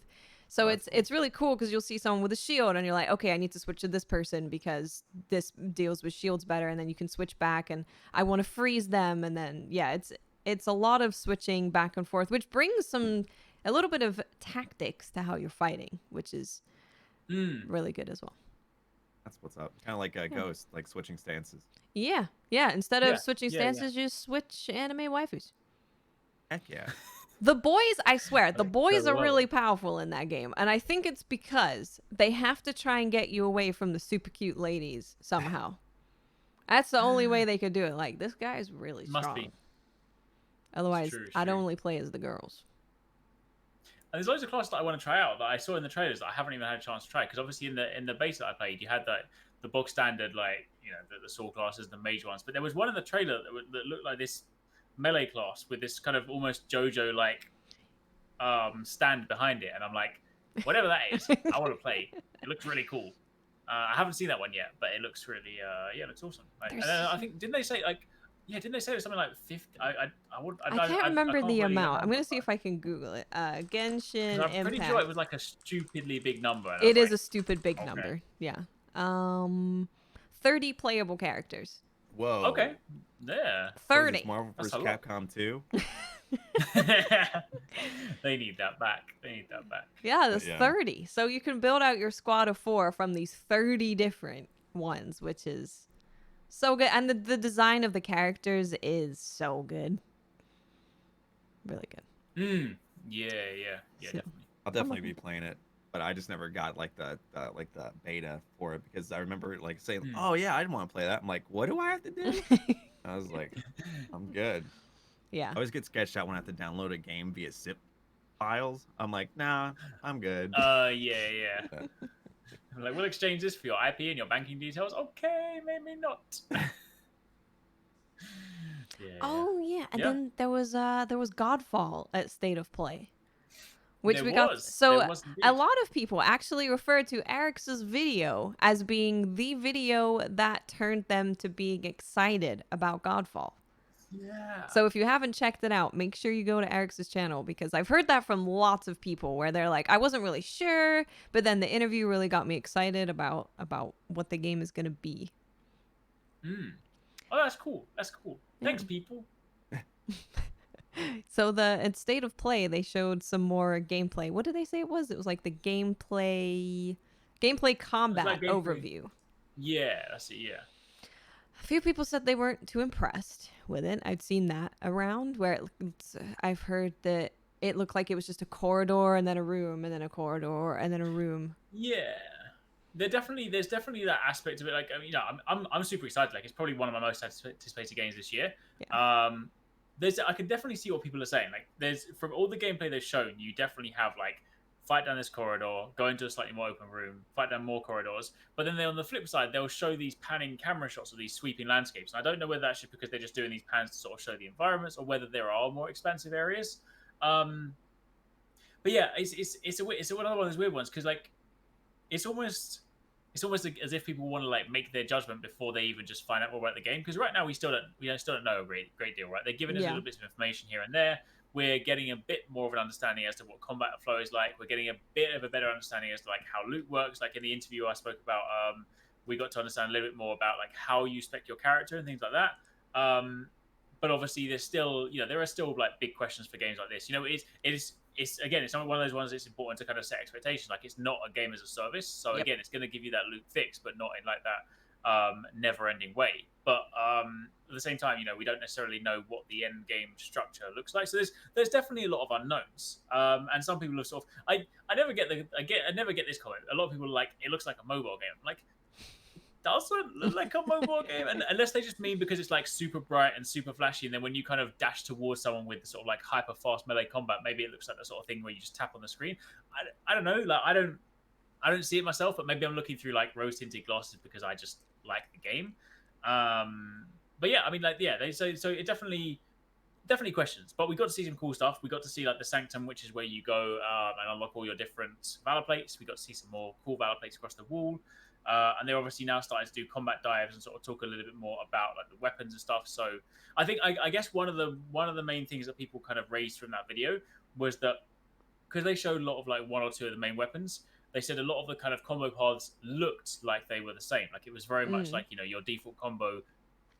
So it's really cool because you'll see someone with a shield and you're like, okay, I need to switch to this person because this deals with shields better. And then you can switch back and I want to freeze them. And then, yeah, it's a lot of switching back and forth, which brings a little bit of tactics to how you're fighting, which is really good as well. That's what's up. Kind of like a Ghost, like switching stances. Yeah. Instead of switching stances, you switch anime waifus. Heck yeah. The boys, I swear, the boys are really powerful in that game. And I think it's because they have to try and get you away from the super cute ladies somehow. That's the only way they could do it. Like, this guy's really strong. Must be. Otherwise, I'd only play as the girls. And there's loads of classes that I want to try out that I saw in the trailers that I haven't even had a chance to try. Because obviously in the base that I played, you had the bog standard, like, you know, the sword classes, the mage ones. But there was one in the trailer that looked like this melee class with this kind of almost JoJo like stand behind it, and I'm like, whatever that is, I want to play. It looks really cool. I haven't seen that one yet, but it looks really it looks awesome. Like, and I think didn't they say it was something like 50? I can't remember the amount. I'm gonna see if I can Google it. Genshin Impact. I'm pretty sure it was like a stupidly big number. It is a stupid big number. Yeah. 30 playable characters. Whoa. Okay. Yeah. 30. Marvel vs. Capcom 2. They need that back. Yeah, there's 30. So you can build out your squad of 4 from these 30 different ones, which is so good. And the design of the characters is so good. Really good. Yeah, definitely. I'll definitely be playing it. But I just never got like the beta for it because I remember like saying, "Oh yeah, I didn't want to play that." I'm like, "What do I have to do?" I was like, "I'm good." Yeah. I always get sketched out when I have to download a game via zip files. I'm like, "Nah, I'm good." Yeah. I'm like, we'll exchange this for your IP and your banking details. Okay, maybe not. Oh yeah, and then there was Godfall at State of Play, which There we got. was. So There was a indeed. lot of people actually refer to Eric's video as being the video that turned them to being excited about Godfall. Yeah. So if you haven't checked it out, make sure you go to Eric's channel, because I've heard that from lots of people where they're like, I wasn't really sure, but then the interview really got me excited about what the game is going to be. Oh, that's cool. That's cool. Yeah. Thanks, people. So in State of Play, they showed some more gameplay. What did they say it was? It was like the gameplay combat like gameplay. overview. Yeah, that's it. Yeah. A few people said they weren't too impressed with it. I'd seen that around where I've heard that it looked like it was just a corridor and then a room and then a corridor and then a room. Yeah. There's definitely that aspect of it. Like, I mean, I'm super excited. Like, it's probably one of my most anticipated games this year. Yeah. I can definitely see what people are saying. Like, there's from all the gameplay they've shown, you definitely have like fight down this corridor, go into a slightly more open room, fight down more corridors. But then on the flip side, they'll show these panning camera shots of these sweeping landscapes. And I don't know whether that's just because they're just doing these pans to sort of show the environments, or whether there are more expansive areas. But yeah, it's another one of those weird ones, because like it's almost as if people want to like make their judgment before they even just find out more about the game. Because right now we still don't know a great deal, right? They're giving us little bits of information here and there. We're getting a bit more of an understanding as to what combat flow is like. We're getting a bit of a better understanding as to like how loot works. Like in the interview I spoke about, we got to understand a little bit more about like how you spec your character and things like that. But obviously there's still, there are still like big questions for games like this. It's again, it's not one of those ones that's important to kind of set expectations. Like, it's not a game as a service. So again, it's going to give you that loot fix, but not in like that never-ending way. But at the same time, we don't necessarily know what the end game structure looks like. So there's definitely a lot of unknowns. And some people have sort of I never get this comment. A lot of people are like, it looks like a mobile game. I'm like, doesn't look like a mobile game, and unless they just mean because it's like super bright and super flashy, and then when you kind of dash towards someone with the sort of like hyper fast melee combat, maybe it looks like the sort of thing where you just tap on the screen. I don't know, like I don't see it myself, but maybe I'm looking through like rose tinted glasses because I just like the game. But yeah, I mean, like, yeah, so it definitely questions, but we got to see some cool stuff. We got to see like the Sanctum, which is where you go and unlock all your different valor plates. We got to see some more cool valor plates across the wall. And they're obviously now starting to do combat dives and sort of talk a little bit more about like the weapons and stuff. So I think I guess one of the main things that people kind of raised from that video was that because they showed a lot of like one or two of the main weapons, they said a lot of the kind of combo paths looked like they were the same. Like it was very much like, your default combo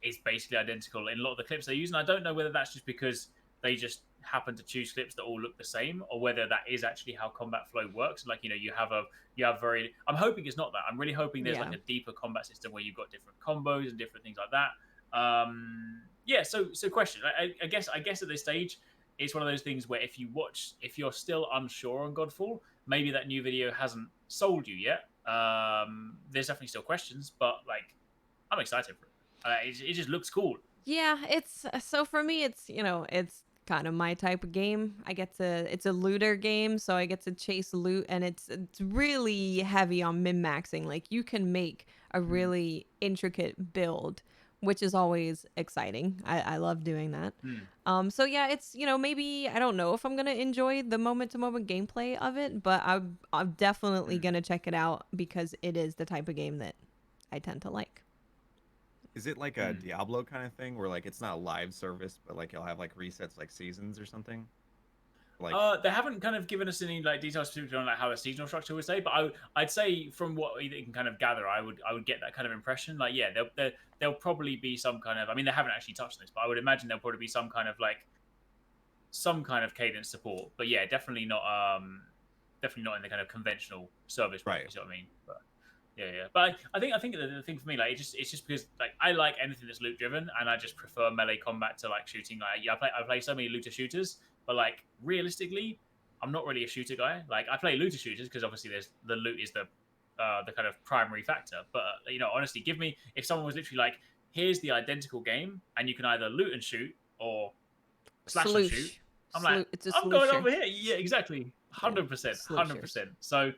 is basically identical in a lot of the clips they use. And I don't know whether that's just because they just happen to choose clips that all look the same, or whether that is actually how combat flow works. Like, you have very, I'm hoping it's not that. I'm really hoping there's like a deeper combat system where you've got different combos and different things like that. So question, I guess at this stage, it's one of those things where if you're still unsure on Godfall, maybe that new video hasn't sold you yet. There's definitely still questions, but like, I'm excited for it. It just looks cool. Yeah, it's so for me, it's it's kind of my type of game. It's a looter game, so I get to chase loot, and it's really heavy on min-maxing. Like, you can make a really intricate build, which is always exciting. I love doing that. So yeah, it's maybe I don't know if I'm gonna enjoy the moment-to-moment gameplay of it, but I'm definitely gonna check it out because it is the type of game that I tend to like. Is it like a Diablo kind of thing where like it's not a live service, but like you'll have like resets like seasons or something? Like they haven't kind of given us any like details specifically on like how a seasonal structure would say, but I'd say from what you can kind of gather, I would get that kind of impression. Like, yeah, there'll probably be some kind of, I mean, they haven't actually touched on this, but I would imagine there'll probably be some kind of cadence support. But yeah, definitely not in the kind of conventional service, right? You know what I mean? But yeah. But I think the thing for me, like, it's just because like I like anything that's loot driven, and I just prefer melee combat to like shooting. Like, yeah, I play so many looter shooters, but like realistically, I'm not really a shooter guy. Like, I play looter shooters because obviously the loot is the kind of primary factor. But honestly, if someone was literally like, here's the identical game, and you can either loot and shoot or slash and shoot, I'm like, I'm going over here. Yeah, exactly, 100%, 100%. So.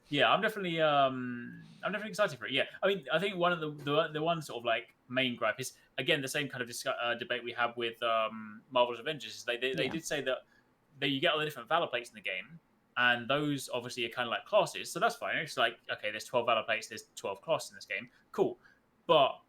Yeah, I'm definitely excited for it. Yeah, I mean, I think one of the one sort of like main gripe is again the same kind of debate we had with Marvel's Avengers. Is they did say that you get all the different valor plates in the game, and those obviously are kind of like classes, so that's fine. It's like, okay, there's 12 valor plates, there's 12 classes in this game, cool, but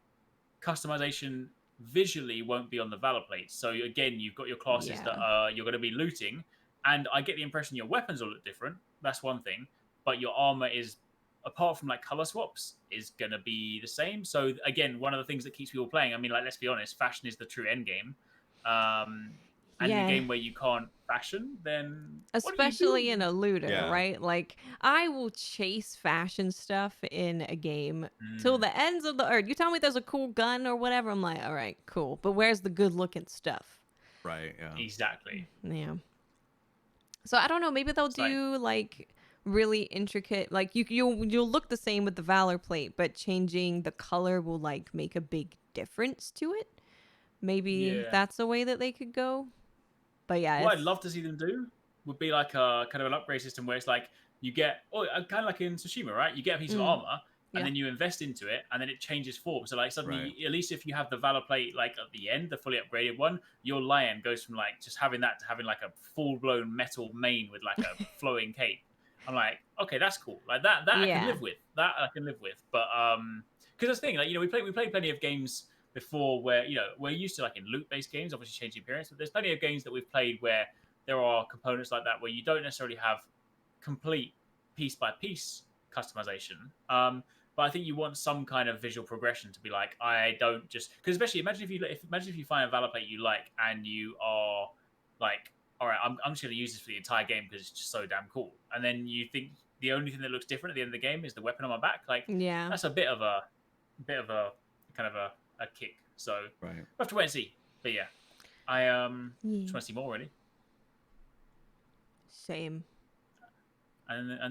customization visually won't be on the valor plates. So again, you've got your classes that you're going to be looting, and I get the impression your weapons will look different. That's one thing, but your armor is, apart from like color swaps, is going to be the same. So again, one of the things that keeps people playing, I mean, like, let's be honest, fashion is the true end game. And in a game where you can't fashion, then especially in a looter, Yeah. right? Like, I will chase fashion stuff in a game till the ends of the earth. You tell me there's a cool gun or whatever, I'm like, all right, cool. But where's the good looking stuff? Right. Yeah. Exactly. Yeah. So I don't know. Maybe they'll do like really intricate. Like you'll look the same with the Valor plate, but changing the color will like make a big difference to it. Maybe that's a way that they could go. But yeah, what I'd love to see them do would be like a kind of an upgrade system where it's like you get, kind of like in Tsushima, right? You get a piece of armor, and then you invest into it, and then it changes form. So like suddenly, at least if you have the Valor plate like at the end, the fully upgraded one, your Lion goes from like just having that to having like a full blown metal mane with like a flowing cape. I'm like, okay, that's cool. Like that I can live with. That I can live with. But because that's the thing, like, you know, we played plenty of games before where, you know, we're used to like in loot based games, obviously changing appearance, but there's plenty of games that we've played where there are components like that where you don't necessarily have complete piece by piece customization. But I think you want some kind of visual progression to be like, I don't just, because especially imagine if you find a Valor plate you like and you are like, all right, I'm just going to use this for the entire game because it's just so damn cool, and then you think the only thing that looks different at the end of the game is the weapon on my back, like, that's a bit of a kind of a kick. So we'll have to wait and see. But yeah, I just want to see more, really. Same. And I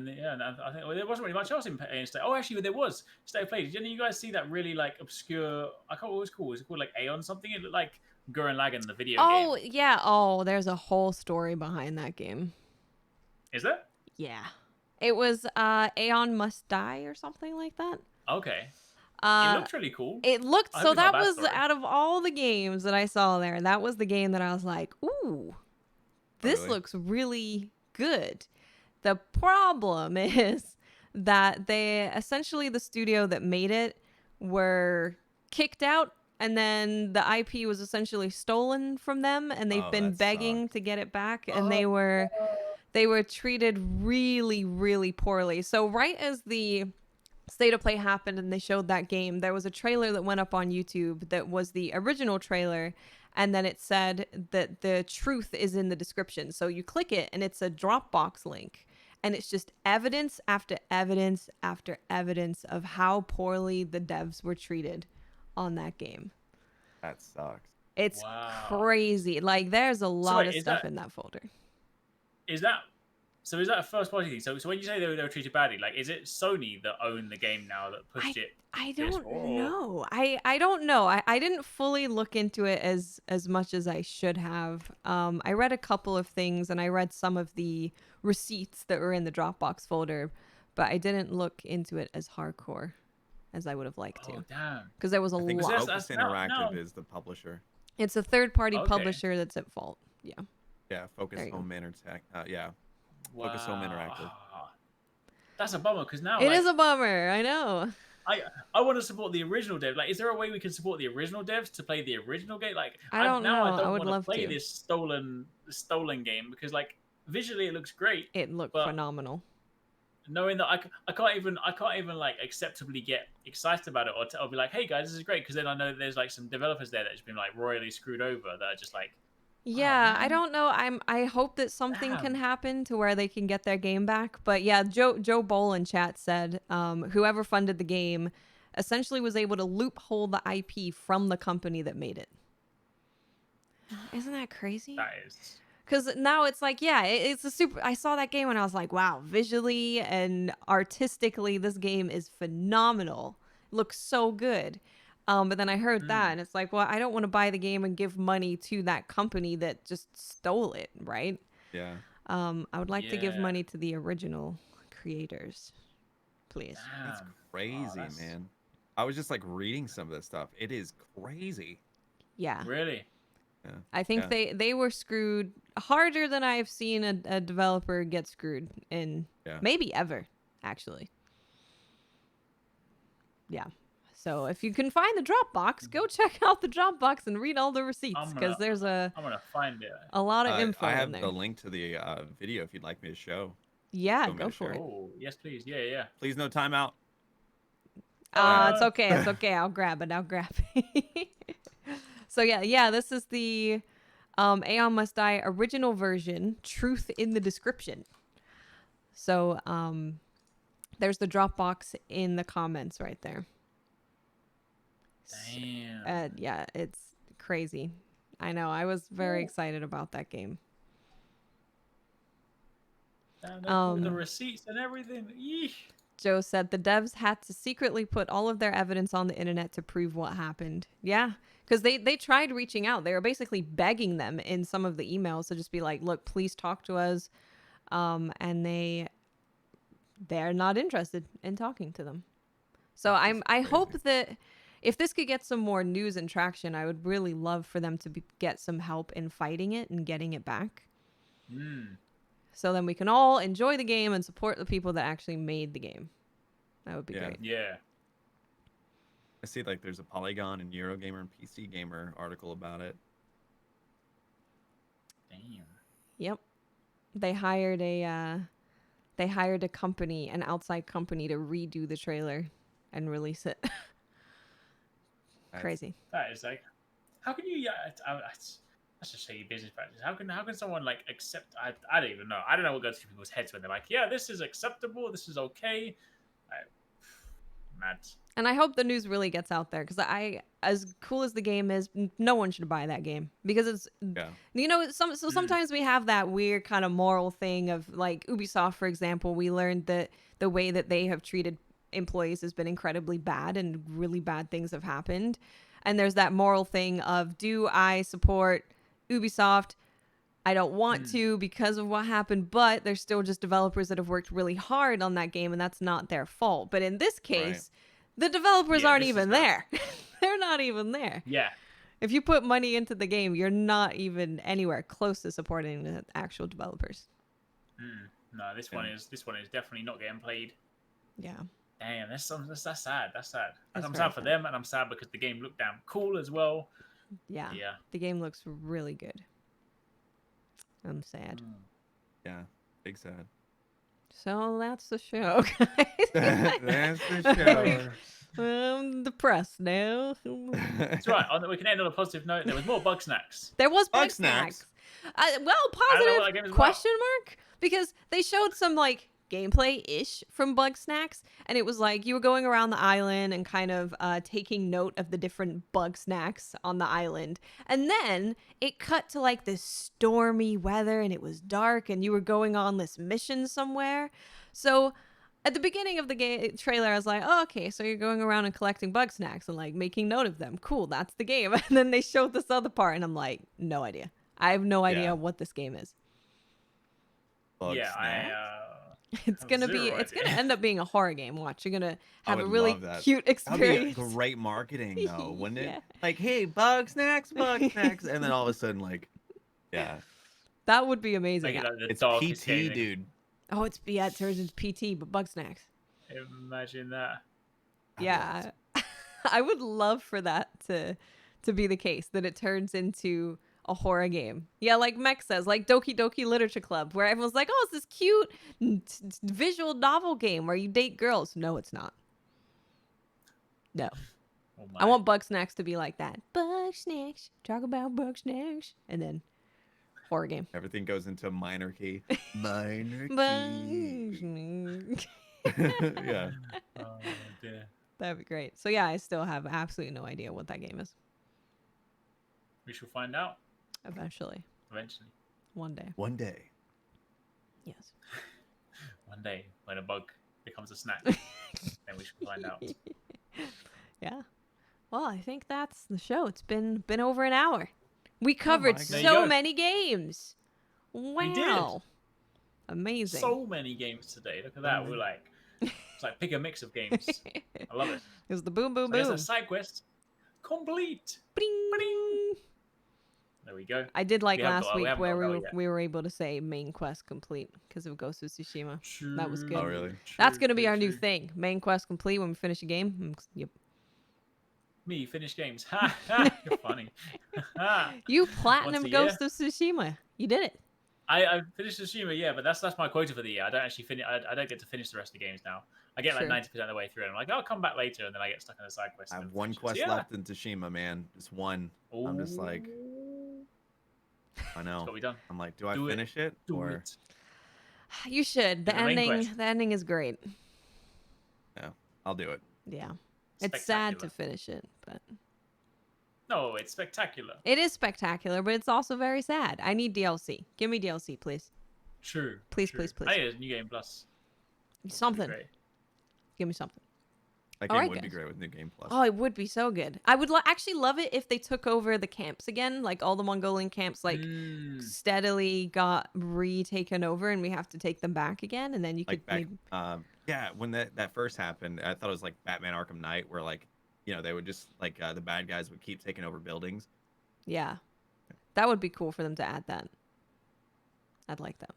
think there wasn't really much else in State. Oh, actually, there was State of Play. Did any of you guys see that really like obscure? I can't remember what it was called. Was it called like Aeon something? It looked like Gurren Lagann, the video game. Oh yeah. Oh, there's a whole story behind that game. Is there? Yeah. It was Aeon Must Die or something like that. Okay. It looked really cool. It looked, so that was out of all the games that I saw there, that was the game that I was like, ooh, this looks really good. The problem is that they essentially, the studio that made it, were kicked out, and then the IP was essentially stolen from them, and they've been begging to get it back, and they were treated really, really poorly. So right as the State of Play happened and they showed that game, there was a trailer that went up on YouTube that was the original trailer, and then it said that the truth is in the description. So you click it and it's a Dropbox link, and it's just evidence after evidence after evidence of how poorly the devs were treated on that game. That sucks. It's crazy. Like, there's a lot of stuff in that folder. Is that a first party thing? So when you say they were treated badly, like, is it Sony that own the game now that pushed it? I don't know. I don't know. I didn't fully look into it as much as I should have. I read a couple of things, and I read some of the receipts that were in the Dropbox folder, but I didn't look into it as hardcore as I would have liked to. Oh, damn. Because there was a lot. Focus Interactive is the publisher. It's a third-party publisher that's at fault. Yeah. Yeah, Focus Home Interactive. Focus Home Interactive. That's a bummer, because now it is a bummer. I know. I want to support the original dev. Like, is there a way we can support the original devs to play the original game? Like, I don't know. I would want love to play to. this stolen game because, like, visually it looks great. It looked phenomenal. Knowing that I can't even like acceptably get excited about it, or be like, hey guys, this is great, because then I know there's like some developers there that's been like royally screwed over that are just like. Yeah, I don't know. I hope that something can happen to where they can get their game back. But yeah, Joe Boll in chat said whoever funded the game essentially was able to loophole the IP from the company that made it. Isn't that crazy? That is. Because now it's like, yeah, it's a super. I saw that game and I was like, wow, visually and artistically, this game is phenomenal. It looks so good. But then I heard that, and it's like, well, I don't want to buy the game and give money to that company that just stole it, right? Yeah. I would like to give money to the original creators, please. That's crazy, man. I was just like reading some of this stuff. It is crazy. Yeah. Really? Yeah. I think they were screwed harder than I've seen a developer get screwed in maybe ever, actually. Yeah. So if you can find the Dropbox, go check out the Dropbox and read all the receipts, because there's I'm gonna find it. a lot of info I in have there. the link to the video if you'd like me to show. Yeah, go for it. Oh, yes, please. Yeah. Please, no timeout. It's okay. It's okay. I'll grab it. So yeah. This is the Aeon Must Die original version. Truth in the description. So there's the Dropbox in the comments right there. Damn. Yeah, it's crazy. I know. I was very excited about that game. The receipts and everything. Yeesh. Joe said the devs had to secretly put all of their evidence on the internet to prove what happened. Yeah, because they tried reaching out. They were basically begging them in some of the emails to just be like, look, please talk to us. And they're not interested in talking to them. So I hope that if this could get some more news and traction, I would really love for them to get some help in fighting it and getting it back. So then we can all enjoy the game and support the people that actually made the game. That would be great. Yeah. I see like there's a Polygon and Eurogamer and PC Gamer article about it. Damn. Yep. They hired a company, an outside company, to redo the trailer and release it. Crazy. That is like, how can you? Let's just say your business practice. How can someone like accept? I don't even know. I don't know what goes through people's heads when they're like, yeah, this is acceptable. This is okay. Mad. And I hope the news really gets out there, because as cool as the game is, no one should buy that game, because it's, you know, sometimes we have that weird kind of moral thing of like Ubisoft, for example. We learned that the way that they have treated employees has been incredibly bad, and really bad things have happened. And there's that moral thing of, do I support Ubisoft? I don't want to, because of what happened, but they're still just developers that have worked really hard on that game, and that's not their fault. But in this case, the developers aren't even there. They're not even there. Yeah. If you put money into the game, you're not even anywhere close to supporting the actual developers. No, this one is definitely not getting played. Yeah. Damn, that's sad. That's sad. I'm sad for them, and I'm sad because the game looked damn cool as well. Yeah. The game looks really good. I'm sad. Yeah, big sad. So that's the show, guys. That's the show. I'm depressed now. That's right. We can end on a positive note. There was more bug snacks. There was Bug bug snacks. snacks. Positive question mark? Because they showed some like gameplay-ish from bug snacks, and it was like you were going around the island and kind of taking note of the different bug snacks on the island, and then it cut to like this stormy weather, and it was dark, and you were going on this mission somewhere. So at the beginning of the trailer, I was like, oh, okay, so you're going around and collecting bug snacks and like making note of them. Cool, that's the game. And then they showed this other part, and I'm like, no idea. I have no idea what this game is. Bug snacks? It's gonna end up being a horror game. Watch, you're gonna have a really cute experience. That'd be great marketing, though, wouldn't it? Like, hey, bug snacks, and then all of a sudden, like, that would be amazing. Like, it's PT, dude. Oh, it turns into PT, but bug snacks. Imagine that. Yeah, I would love for that to be the case, that it turns into a horror game. Yeah, like Mech says, like Doki Doki Literature Club, where everyone's like, oh, it's this cute visual novel game where you date girls. No, it's not. No. Oh I want bug snacks to be like that. Bug snacks. Talk about bug snacks. And then horror game. Everything goes into minor key. Minor key. Yeah. Oh, dear. That'd be great. So yeah, I still have absolutely no idea what that game is. We shall find out. Eventually. One day. Yes. One day, when a bug becomes a snack, then we should find out. Yeah. Well, I think that's the show. It's been over an hour. We covered so many games. Wow. We did. Amazing. So many games today. Look at that. We're like, it's like pick a mix of games. I love it. It was the boom, boom, so boom. It's a side quest complete. Bing. Bing. There we go. I did like We haven't last got- we week haven't where got yet. we were able to say main quest complete because of Ghost of Tsushima. That was good. Oh, really? That's gonna be our new thing. Main quest complete when we finish a game. Yep. Me finish games. Ha ha. You're funny. You Once platinum a year. Ghost of Tsushima. You did it. I finished Tsushima, yeah, but that's my quota for the year. I don't actually finish. I don't get to finish the rest of the games now. I get like Sure. 90% of the way through, and I'm like, I'll come back later, and then I get stuck in the side quest. I and have then one finish it. quest So, yeah. left in Tsushima, man. Just one. I'm just like, I know. It's got to be done. I'm like, do I Do it. finish it? Do Or it. You should. The Do the main ending. quest. The ending is great. yeah, I'll do it. Yeah. It's sad to Spectacular. finish it, but No, it's spectacular. it is spectacular. But it's also very sad. I need DLC. Give me DLC, please. True. Please, true. please, please. Hey, it's New Game Plus. Something. Great. Give me something. That All game right, would be guys. great with New Game Plus. Oh, it would be so good. I would actually love it if they took over the camps again, like all the Mongolian camps, like steadily got retaken over, and we have to take them back again, and then you Like could. back, Maybe... yeah, when that first happened, I thought it was like Batman Arkham Knight, where like, they would just like the bad guys would keep taking over buildings. Yeah, that would be cool for them to add that. I'd like that.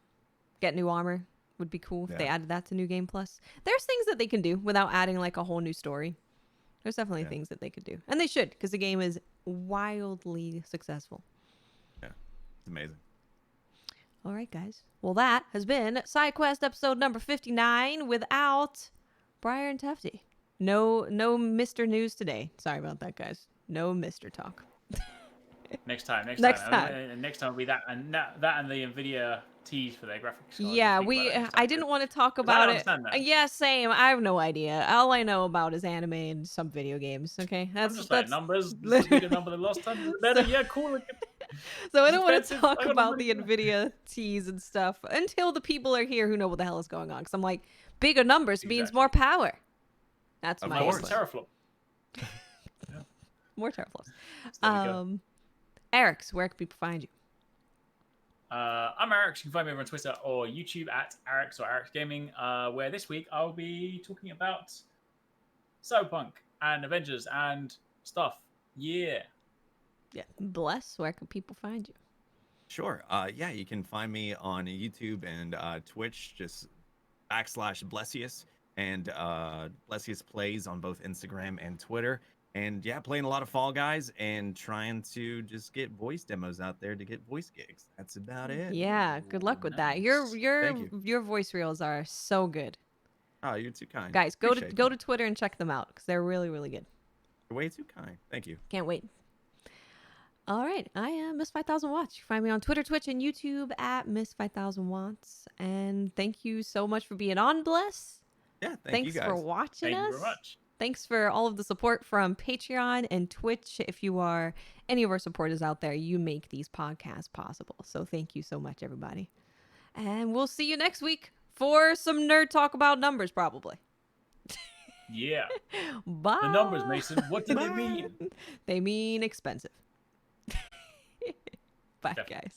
Get new armor would be cool if they Yeah. added that to New Game Plus. There's things that they can do without adding like a whole new story. There's definitely Yeah. things that they could do, and they should, because the game is wildly successful. Yeah, it's amazing. All right, guys. Well, that has been SideQuest episode number 59 without Briar and Tefty. No Mr. News today. Sorry about that, guys. No Mr. Talk. Next time. Next Next time. time. And next time will be that and the Nvidia teas for their graphics card. Yeah, We'll speak about that next I time. didn't want to talk 'Cause I about don't it. understand that. Yeah, same. I have no idea. All I know about is anime and some video games. Okay, I'm just like numbers. This is a bigger number than last time. Is it better? Yeah, cool. So I don't want to expensive. talk I got about the money. Nvidia teas and stuff until the people are here who know what the hell is going on. Because I'm like, bigger numbers means more power. That's Of my course. input. Teraflop. More teraflops. There we go. Eric's, where can people find you? I'm Arix. You can find me over on Twitter or YouTube at Arix or Arix Gaming. Where this week I'll be talking about CyberPunk and Avengers and stuff. Yeah. Yeah. Bless, where can people find you? Sure. Yeah, you can find me on YouTube and Twitch, just /Blessious, and Blessious plays on both Instagram and Twitter. And yeah, playing a lot of Fall Guys and trying to just get voice demos out there to get voice gigs. That's about it. Yeah, good luck with that. Nice. Your Thank your voice reels are so good. Oh, you're too kind. Guys, go Appreciate to that. Twitter and check them out because they're really, really good. You're way too kind. Thank you. Can't wait. All right, I am Miss 5000 Watts. You can find me on Twitter, Twitch, and YouTube at Miss 5000 Watts. And thank you so much for being on, Bless. Yeah, Thanks you guys. for watching Thank us. you very much. Thanks for all of the support from Patreon and Twitch. If you are any of our supporters out there, you make these podcasts possible. So thank you so much, everybody. And we'll see you next week for some nerd talk about numbers, probably. Yeah. Bye. The numbers, Mason. What did they mean? They mean expensive. Bye, Definitely. guys.